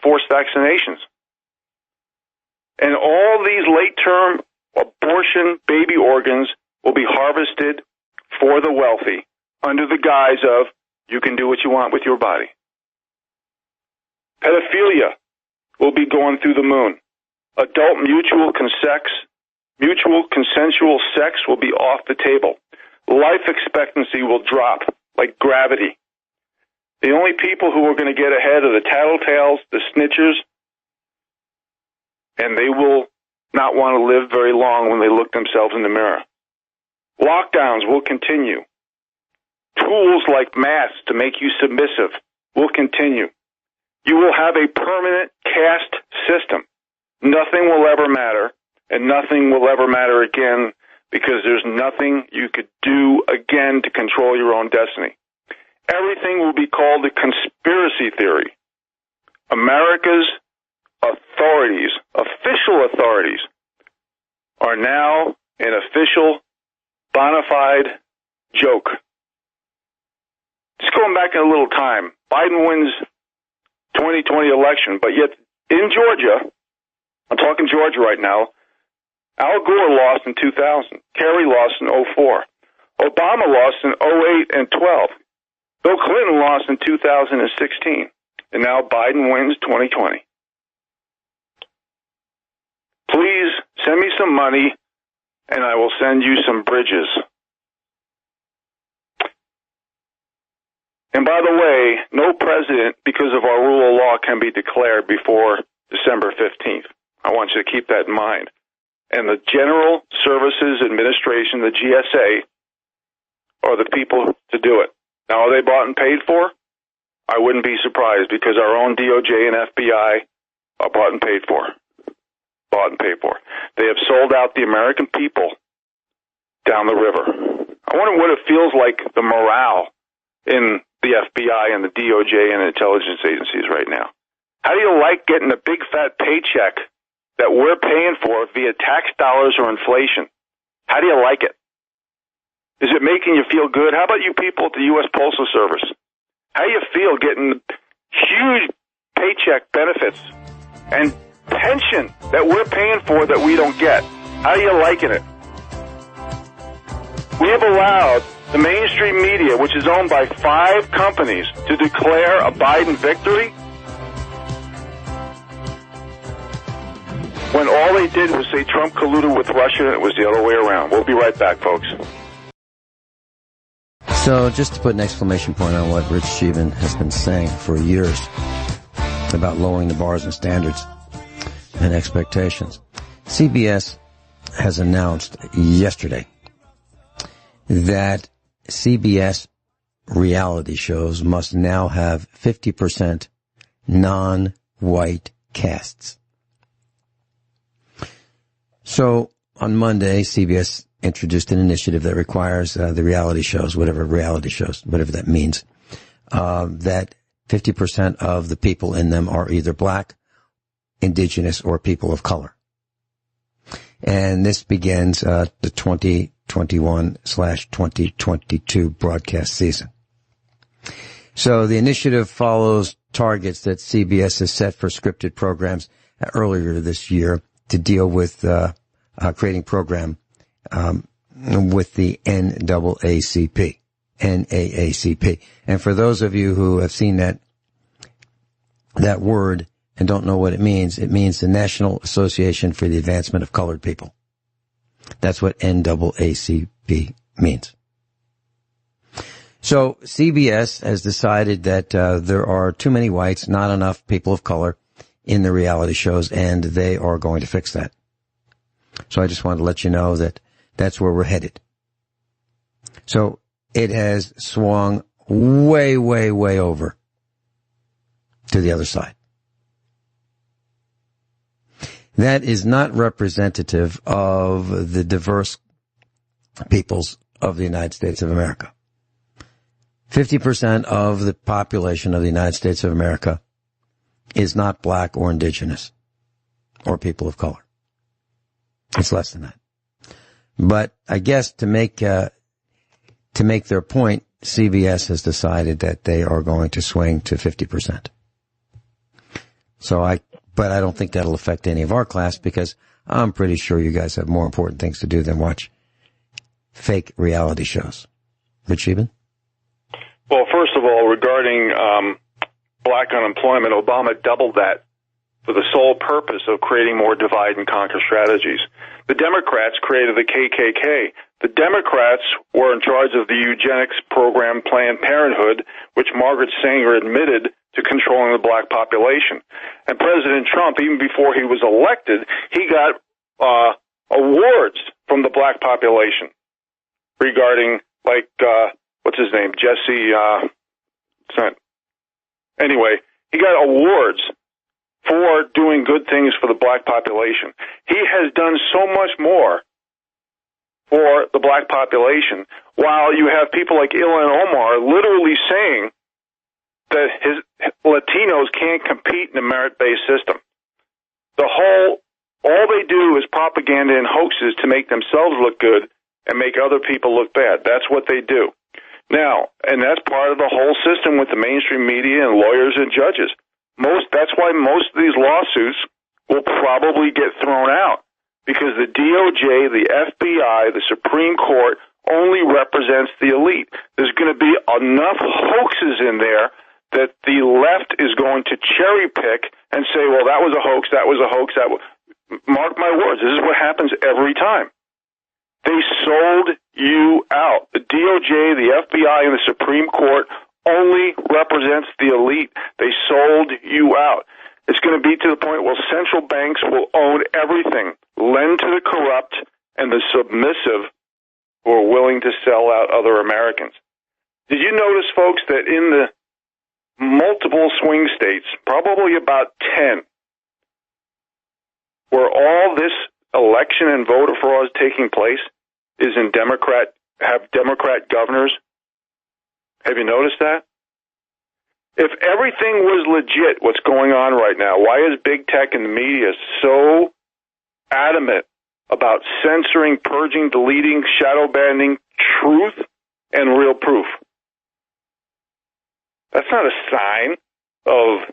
forced vaccinations? And all these late-term abortion baby organs will be harvested for the wealthy under the guise of you can do what you want with your body. Pedophilia will be going through the moon. Adult mutual consensual sex will be off the table. Life expectancy will drop like gravity. The only people who are going to get ahead are the tattletales, the snitchers, and they will not want to live very long when they look themselves in the mirror. Lockdowns will continue. Tools like masks to make you submissive will continue. You will have a permanent caste system. nothing will ever matter, and nothing will ever matter again, because there's nothing you could do again to control your own destiny. Everything will be called a conspiracy theory. America's authorities, official authorities, are now an official, bona fide joke. Just going back in a little time, Biden wins 2020 election, but yet in Georgia, I'm talking Georgia right now, Al Gore lost in 2000. Kerry lost in 2004. Obama lost in 2008 and 12. Bill Clinton lost in 2016. And now Biden wins 2020. Please send me some money, and I will send you some bridges. And by the way, no president, because of our rule of law, can be declared before December 15th. I want you to keep that in mind. And the General Services Administration, the GSA, are the people to do it. Now, are they bought and paid for? I wouldn't be surprised, because our own DOJ and FBI are bought and paid for. Bought and paid for. They have sold out the American people down the river. I wonder what it feels like, the morale in the FBI and the DOJ and intelligence agencies right now. How do you like getting a big fat paycheck that we're paying for via tax dollars or inflation? How do you like it? Is it making you feel good? How about you people at the U.S. Postal Service? How do you feel getting huge paycheck benefits and pension that we're paying for that we don't get? How are you liking it? We have allowed the mainstream media, which is owned by 5 companies, to declare a Biden victory when all they did was say Trump colluded with Russia, and it was the other way around. We'll be right back, folks. So just to put an exclamation point on what Rich Scheben has been saying for years about lowering the bars and standards and expectations, CBS has announced yesterday that CBS reality shows must now have 50% non-white casts. So on Monday, CBS introduced an initiative that requires the reality shows, whatever that means, that 50% of the people in them are either black, indigenous, or people of color. And this begins the 2021/2022 broadcast season. So the initiative follows targets that CBS has set for scripted programs earlier this year to deal with creating program with the NAACP. And for those of you who have seen that word and don't know what it means the National Association for the Advancement of Colored People. That's what NAACP means. So CBS has decided that there are too many whites, not enough people of color in the reality shows, and they are going to fix that. So I just wanted to let you know that that's where we're headed. So it has swung way, way, way over to the other side. That is not representative of the diverse peoples of the United States of America. 50% of the population of the United States of America is not black or indigenous or people of color. It's less than that. But I guess to make their point, CBS has decided that they are going to swing to 50%. But I don't think that'll affect any of our class, because I'm pretty sure you guys have more important things to do than watch fake reality shows. Rich Scheben? Well, first of all, regarding black unemployment, Obama doubled that for the sole purpose of creating more divide and conquer strategies. The Democrats created the KKK. The Democrats were in charge of the eugenics program Planned Parenthood, which Margaret Sanger admitted to controlling the black population. And President Trump, even before he was elected, he got awards from the black population regarding, like, what's his name? Anyway, he got awards for doing good things for the black population. He has done so much more for the black population, while you have people like Ilhan Omar literally saying that Latinos can't compete in a merit-based system. All they do is propaganda and hoaxes to make themselves look good and make other people look bad. That's what they do. Now, and that's part of the whole system with the mainstream media and lawyers and judges. That's why most of these lawsuits will probably get thrown out, because the DOJ, the FBI, the Supreme Court only represents the elite. There's going to be enough hoaxes in there that the left is going to cherry pick and say, well, that was a hoax, that was a hoax, mark my words, this is what happens every time. They sold you out. The DOJ, the FBI, and the Supreme Court only represents the elite. They sold you out. It's going to be to the point where central banks will own everything, lend to the corrupt and the submissive who are willing to sell out other Americans. Did you notice, folks, that in the multiple swing states, probably about 10, where all this election and voter fraud is taking place, is in have Democrat governors? Have you noticed that? If everything was legit, what's going on right now, why is big tech and the media so adamant about censoring, purging, deleting, shadow banning truth and real proof? That's not a sign of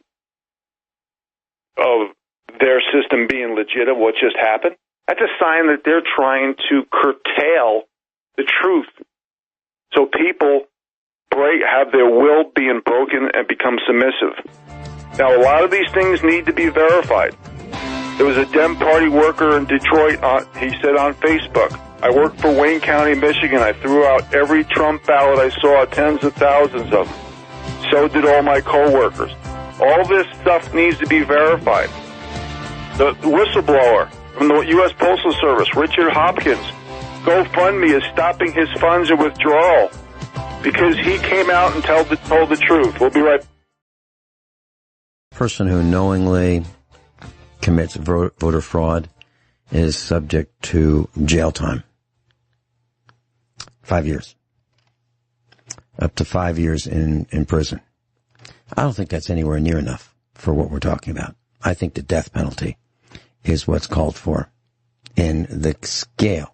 their system being legit, of what just happened. That's a sign that they're trying to curtail the truth, so people have their will being broken and become submissive. Now, a lot of these things need to be verified. There was a Dem Party worker in Detroit, he said on Facebook, I worked for Wayne County, Michigan. I threw out every Trump ballot I saw, tens of thousands of them. So did all my coworkers. All this stuff needs to be verified. The whistleblower from the U.S. Postal Service, Richard Hopkins, GoFundMe is stopping his funds of withdrawal because he came out and told the truth. We'll be right back. Person who knowingly commits voter fraud is subject to jail time. 5 years. Up to 5 years in prison. I don't think that's anywhere near enough for what we're talking about. I think the death penalty is what's called for in the scale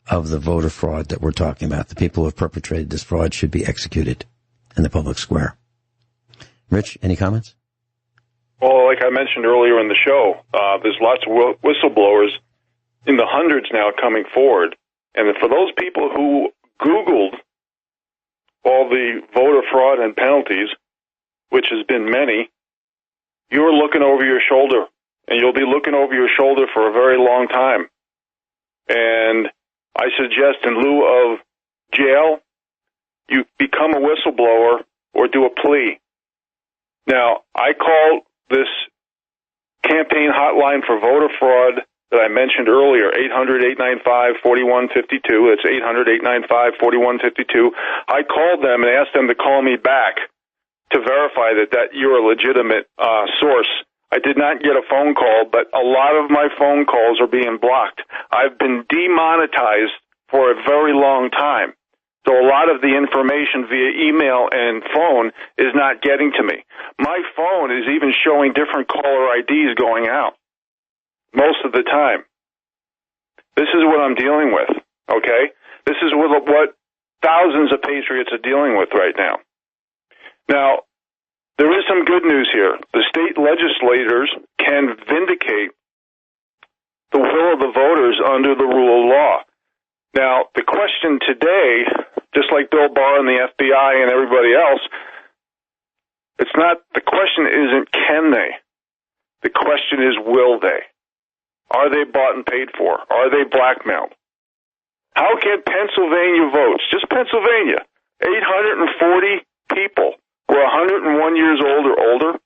of the voter fraud that we're talking about. The people who have perpetrated this fraud should be executed in the public square. Rich, any comments? Well, like I mentioned earlier in the show, there's lots of whistleblowers in the hundreds now coming forward. And for those people who Googled all the voter fraud and penalties, which has been many, you're looking over your shoulder. And you'll be looking over your shoulder for a very long time. And I suggest in lieu of jail, you become a whistleblower or do a plea. Now, I call this campaign hotline for voter fraud that I mentioned earlier, 800-895-4152. That's 800-895-4152. I called them and asked them to call me back to verify that you're a legitimate source. I did not get a phone call, but a lot of my phone calls are being blocked. I've been demonetized for a very long time. So a lot of the information via email and phone is not getting to me. My phone is even showing different caller IDs going out most of the time. This is what I'm dealing with, okay? This is what thousands of patriots are dealing with right now. Now, there is some good news here. The state legislators can vindicate the will of the voters under the rule of law. Now, the question today, just like Bill Barr and the FBI and everybody else, the question isn't can they? The question is will they? Are they bought and paid for? Are they blackmailed? How can Pennsylvania votes, just Pennsylvania, 840 people were 101 years old or older,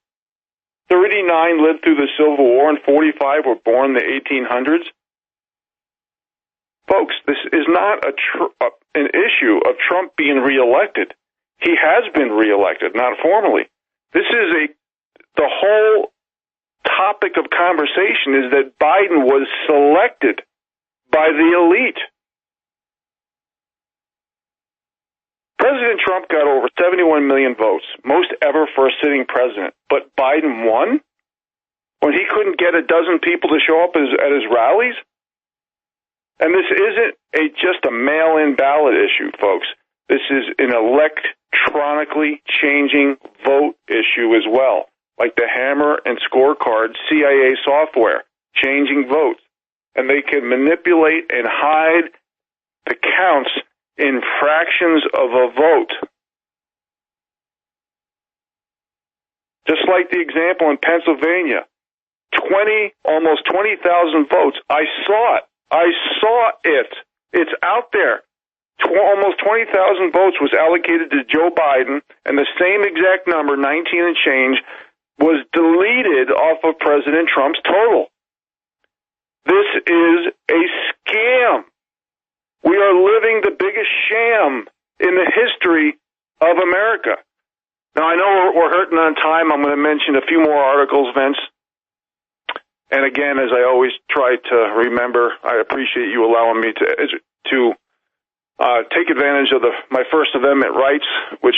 39 lived through the Civil War, and 45 were born in the 1800s? Folks, this is not an issue of Trump being reelected. He has been reelected, not formally. This is the whole topic of conversation is that Biden was selected by the elite. President Trump got over 71 million votes, most ever for a sitting president. But Biden won when he couldn't get a dozen people to show up at his rallies? And this isn't just a mail-in ballot issue, folks. This is an electronically changing vote issue as well, like the hammer and scorecard CIA software, changing votes. And they can manipulate and hide the counts in fractions of a vote. Just like the example in Pennsylvania, almost 20,000 votes. I saw it. It's out there. Almost 20,000 votes was allocated to Joe Biden, and the same exact number, 19 and change, was deleted off of President Trump's total. This is a scam. We are living the biggest sham in the history of America. Now, I know we're hurting on time. I'm going to mention a few more articles, Vince. And again, as I always try to remember, I appreciate you allowing me to take advantage of my First Amendment rights, which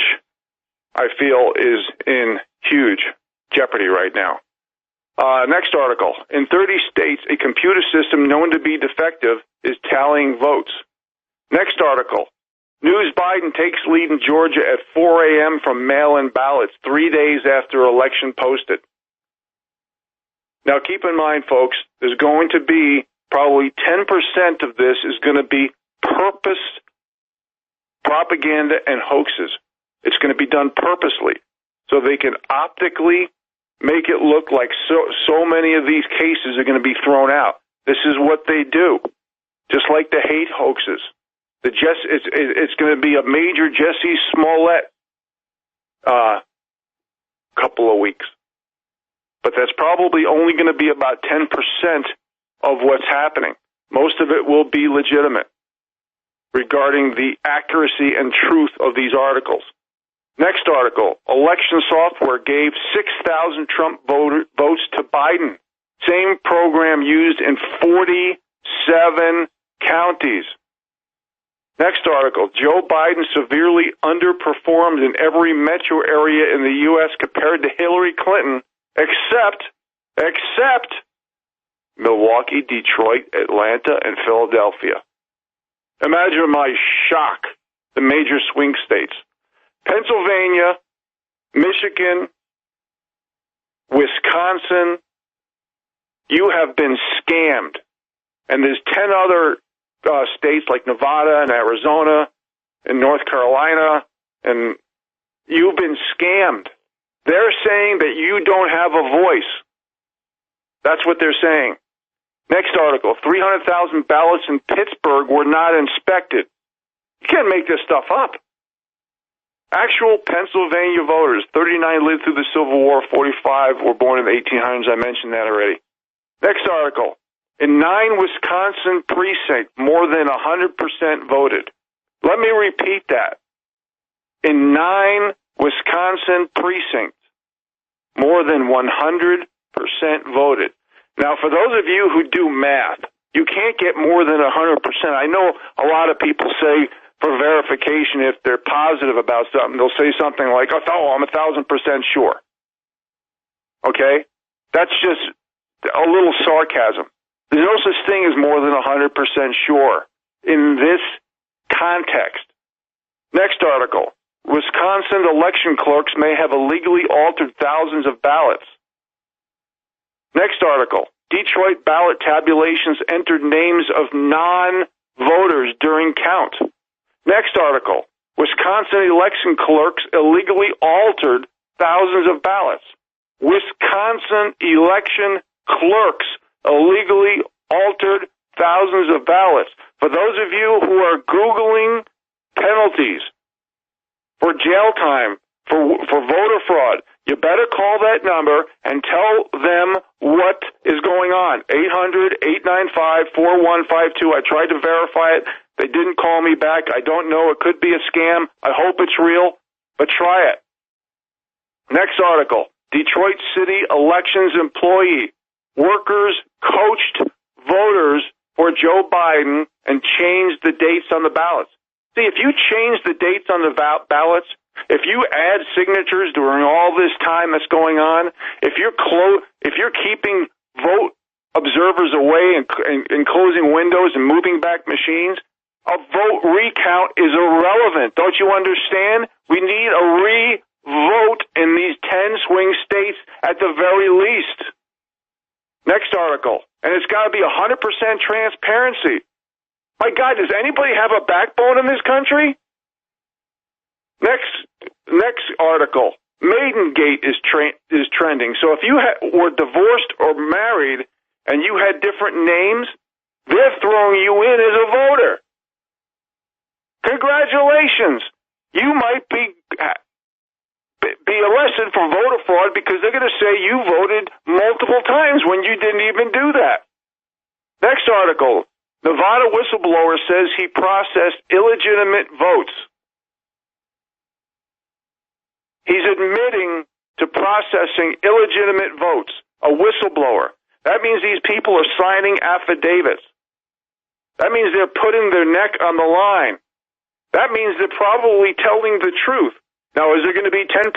I feel is in huge jeopardy right now. Next article. In 30 states, a computer system known to be defective is tallying votes. Next article. News Biden takes lead in Georgia at 4 a.m. from mail-in ballots 3 days after election posted. Now, keep in mind, folks, there's going to be probably 10% of this is going to be purpose propaganda and hoaxes. It's going to be done purposely so they can optically make it look like so many of these cases are going to be thrown out. This is what they do, just like the hate hoaxes. It's going to be a major Jesse Smollett couple of weeks. But that's probably only going to be about 10% of what's happening. Most of it will be legitimate regarding the accuracy and truth of these articles. Next article, election software gave 6,000 Trump votes to Biden. Same program used in 47 counties. Next article, Joe Biden severely underperformed in every metro area in the U.S. compared to Hillary Clinton, except Milwaukee, Detroit, Atlanta, and Philadelphia. Imagine my shock, the major swing states. Pennsylvania, Michigan, Wisconsin, you have been scammed. And there's 10 other states like Nevada and Arizona and North Carolina, and you've been scammed. They're saying that you don't have a voice. That's what they're saying. Next article, 300,000 ballots in Pittsburgh were not inspected. You can't make this stuff up. Actual Pennsylvania voters, 39 lived through the Civil War, 45 were born in the 1800s. I mentioned that already. Next article, in 9 Wisconsin precincts, more than 100% voted. Let me repeat that. In 9 Wisconsin precincts, more than 100% voted. Now, for those of you who do math, you can't get more than 100%. I know a lot of people say for verification, if they're positive about something, they'll say something like, oh, I'm 1,000% sure. Okay? That's just a little sarcasm. There's no such thing as more than 100% sure in this context. Next article. Wisconsin election clerks may have illegally altered thousands of ballots. Next article. Detroit ballot tabulations entered names of non-voters during count. Next article. Wisconsin election clerks illegally altered thousands of ballots. Wisconsin election clerks illegally altered thousands of ballots. For those of you who are Googling penalties for jail time, for voter fraud, you better call that number and tell them what is going on. 800-895-4152. I tried to verify it. They didn't call me back. I don't know. It could be a scam. I hope it's real, but try it. Next article. Detroit City elections employee. Workers coached voters for Joe Biden and changed the dates on the ballots. See, if you change the dates on the ballots, if you add signatures during all this time that's going on, if you're keeping vote observers away and closing windows and moving back machines, a vote recount is irrelevant. Don't you understand? We need a re-vote in these 10 swing states at the very least. Next article. And it's got to be 100% transparency. My God, does anybody have a backbone in this country? Next article. Maidengate is trending. So if you were divorced or married and you had different names, they're throwing you in as a voter. Congratulations. You might be arrested for voter fraud because they're going to say you voted multiple times when you didn't even do that. Next article. Nevada whistleblower says he processed illegitimate votes. He's admitting to processing illegitimate votes. A whistleblower. That means these people are signing affidavits. That means they're putting their neck on the line. That means they're probably telling the truth. Now, is there going to be 10%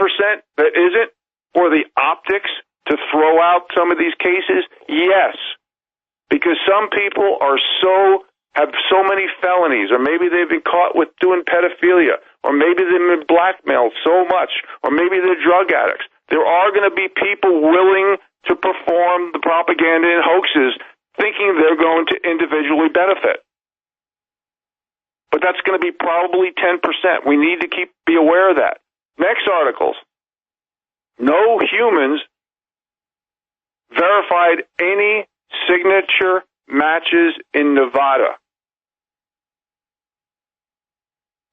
that isn't for the optics to throw out some of these cases? Yes. Because some people have so many felonies, or maybe they've been caught with doing pedophilia, or maybe they've been blackmailed so much, or maybe they're drug addicts. There are going to be people willing to perform the propaganda and hoaxes thinking they're going to individually benefit. But that's going to be probably 10%. We need to be aware of that. Next articles. No humans verified any signature matches in Nevada.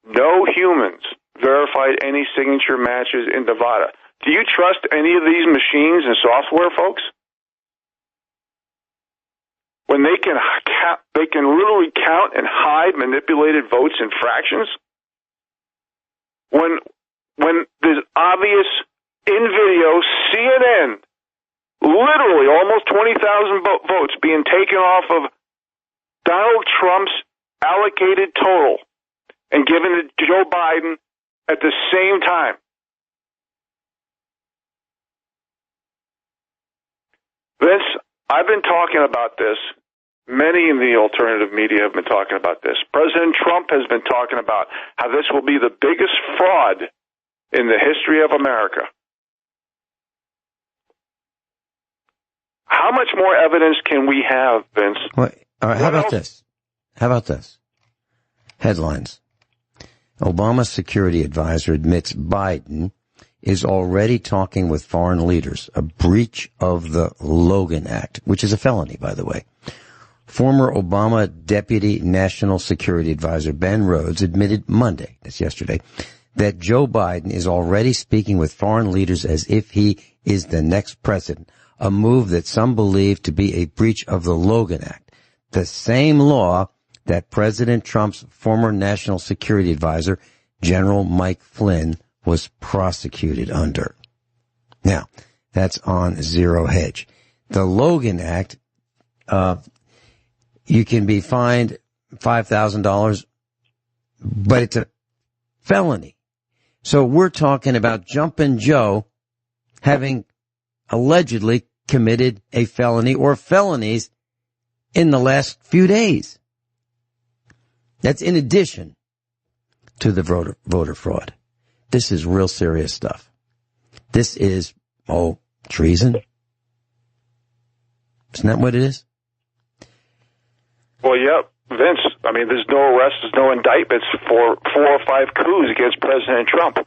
No humans verified any signature matches in Nevada. Do you trust any of these machines and software, folks? When they can literally count and hide manipulated votes and fractions? When there's obvious in video CNN, literally almost 20,000 votes being taken off of Donald Trump's allocated total and given to Joe Biden at the same time. Vince, I've been talking about this. Many in the alternative media have been talking about this. President Trump has been talking about how this will be the biggest fraud in the history of America. How much more evidence can we have, Vince? Well, all right, how about this? Headlines. Obama security advisor admits Biden is already talking with foreign leaders, a breach of the Logan Act, which is a felony, by the way. Former Obama Deputy National Security Advisor Ben Rhodes admitted Monday, that's yesterday, that Joe Biden is already speaking with foreign leaders as if he is the next president, a move that some believe to be a breach of the Logan Act, the same law that President Trump's former National Security Advisor, General Mike Flynn, was prosecuted under. Now, that's on Zero Hedge. The Logan Act, you can be fined $5,000, but it's a felony. So we're talking about Jumpin' Joe having allegedly committed a felony or felonies in the last few days. That's in addition to the voter fraud. This is real serious stuff. This is, treason. Isn't that what it is? Well, yeah, Vince, I mean, there's no arrests, there's no indictments for 4 or 5 coups against President Trump,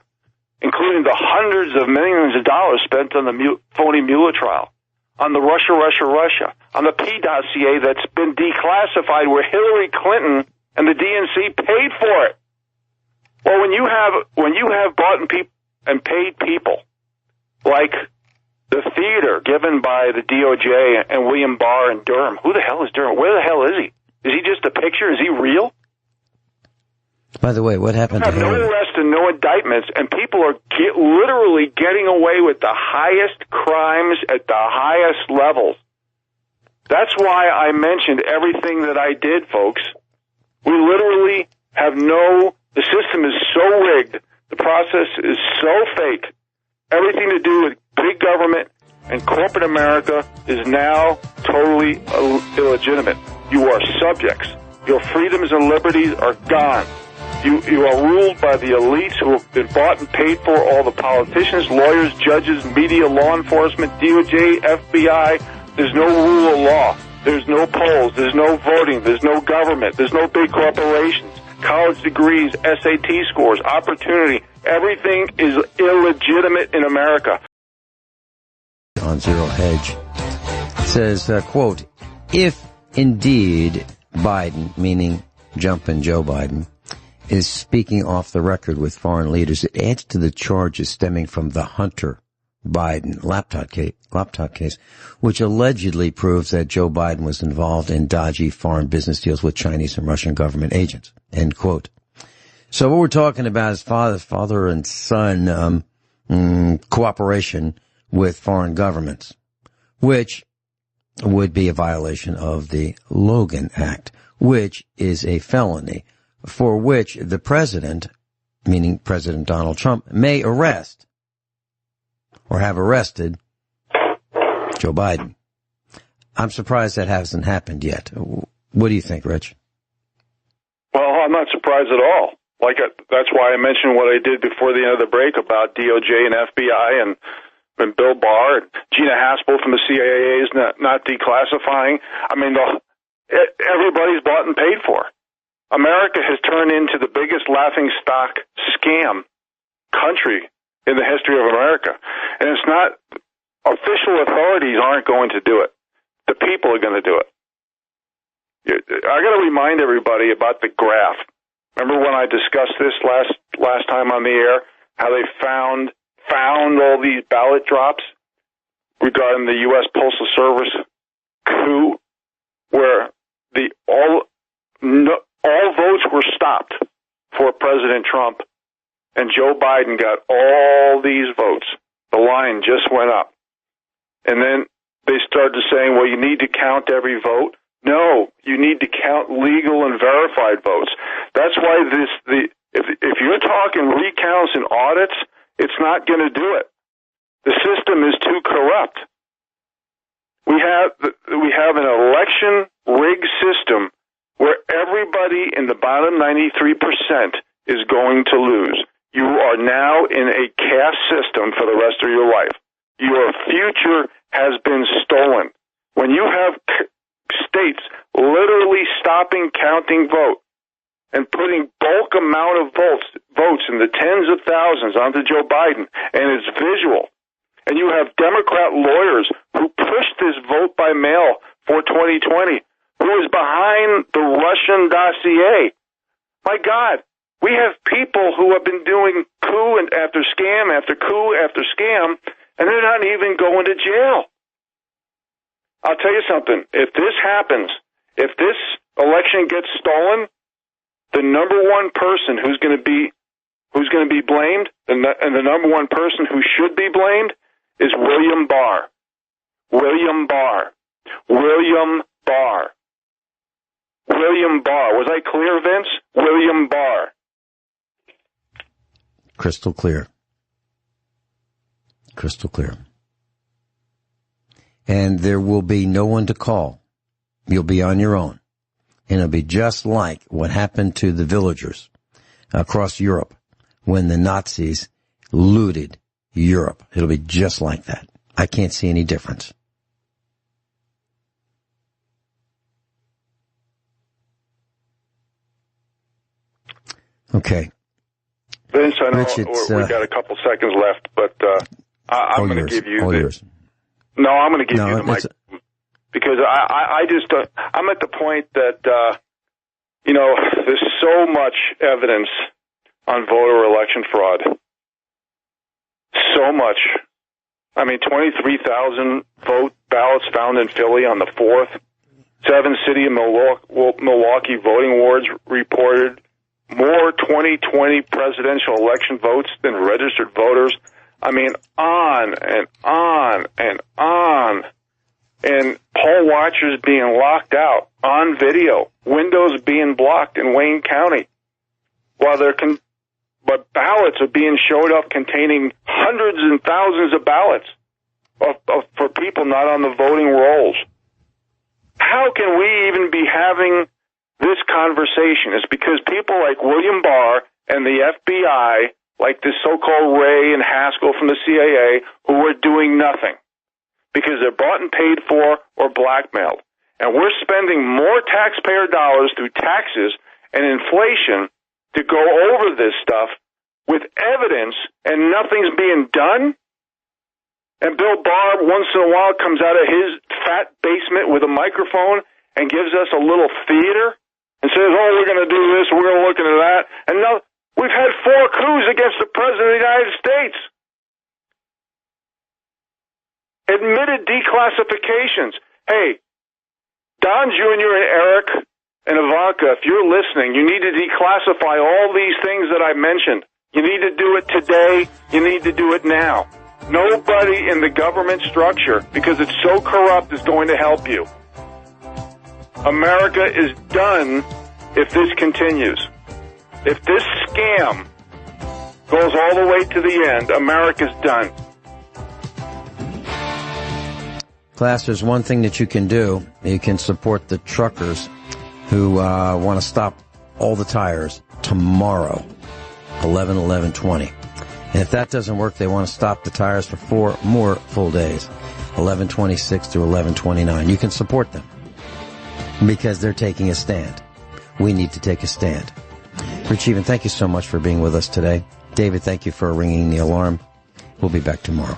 including the hundreds of millions of dollars spent on the phony Mueller trial, on the Russia, on the P dossier that's been declassified where Hillary Clinton and the DNC paid for it. Well, when you have bought and paid people like the theater given by the DOJ and William Barr in Durham, who the hell is Durham? Where the hell is he? Is he just a picture? Is he real? By the way, what happened to no Hillary? arrests and no indictments, and people are literally getting away with the highest crimes at the highest levels. That's why I mentioned everything that I did, folks. We literally have the system is so rigged, the process is so fake. Everything to do with big government and corporate America is now totally illegitimate. You are subjects. Your freedoms and liberties are gone. You are ruled by the elites who have been bought and paid for, all the politicians, lawyers, judges, media, law enforcement, DOJ, FBI. There's no rule of law. There's no polls. There's no voting. There's no government. There's no big corporations. College degrees, SAT scores, opportunity. Everything is illegitimate in America. On Zero Hedge says, quote, if indeed Biden, meaning Jumpin' Joe Biden, is speaking off the record with foreign leaders, it adds to the charges stemming from the Hunter Biden laptop case, which allegedly proves that Joe Biden was involved in dodgy foreign business deals with Chinese and Russian government agents, end quote. So what we're talking about is father and son cooperation with foreign governments, which would be a violation of the Logan Act, which is a felony for which the president, meaning President Donald Trump, may arrest or have arrested Joe Biden. I'm surprised that hasn't happened yet. What do you think, Rich? Well, I'm not surprised at all. That's why I mentioned what I did before the end of the break about DOJ and FBI and Bill Barr and Gina Haspel from the CIA is not declassifying. I mean, everybody's bought and paid for. America has turned into the biggest laughingstock scam country in the history of America. And it's not, official authorities aren't going to do it. The people are going to do it. I got to remind everybody about the graph. Remember when I discussed this last time on the air, how they found all these ballot drops regarding the U.S. Postal Service coup, where all votes were stopped for President Trump, and Joe Biden got all these votes. The line just went up. And then they started saying, well, you need to count every vote. No, you need to count legal and verified votes. That's why if you're talking recounts and audits, it's not going to do it. The system is too corrupt. We have an election rigged system where everybody in the bottom 93% is going to lose. You are now in a caste system for the rest of your life. Your future has been stolen. When you have states literally stopping counting vote and putting bulk amount of votes in the tens of thousands onto Joe Biden, and it's visual, and you have Democrat lawyers who pushed this vote by mail for 2020, who is behind the Russian dossier. My God, we have people who have been doing coup after scam after coup after scam, and they're not even going to jail. I'll tell you something. If this happens, if this election gets stolen, the number one person who's going to be blamed, and the number one person who should be blamed is William Barr. William Barr. William Barr. William Barr. Was I clear, Vince? William Barr. Crystal clear. Crystal clear. And there will be no one to call. You'll be on your own. And it'll be just like what happened to the villagers across Europe when the Nazis looted Europe. It'll be just like that. I can't see any difference. Okay. Vince, I know Rich, we've got a couple seconds left, but I'm going to give you No, I'm going to give you the mic because I just I'm at the point that there's so much evidence on voter election fraud. So much. I mean, 23,000 ballots found in Philly on the 4th. 7 city of Milwaukee voting wards reported more 2020 presidential election votes than registered voters. I mean, on and on and on. And poll watchers being locked out on video, windows being blocked in Wayne County, while but ballots are being showed up containing hundreds and thousands of ballots for people not on the voting rolls. How can we even be having this conversation? It's because people like William Barr and the FBI, like this so-called Wray and Haskell from the CIA, who are doing nothing because they're bought and paid for or blackmailed. And we're spending more taxpayer dollars through taxes and inflation to go over this stuff with evidence, and nothing's being done. And Bill Barr, once in a while, comes out of his fat basement with a microphone and gives us a little theater and says, oh, we're going to do this, we're going to look into that. And now we've had 4 coups against the President of the United States. Admitted declassifications. Hey, Don Jr. and Eric and Ivanka, if you're listening, you need to declassify all these things that I mentioned. You need to do it today. You need to do it now. Nobody in the government structure, because it's so corrupt, is going to help you. America is done if this continues. If this scam goes all the way to the end, America's done. Class, there's one thing that you can do. You can support the truckers who want to stop all the tires tomorrow, 11/11/20. And if that doesn't work, they want to stop the tires for 4 more full days, 11/26 through 11/29. You can support them because they're taking a stand. We need to take a stand. Rich Even, thank you so much for being with us today. David, thank you for ringing the alarm. We'll be back tomorrow.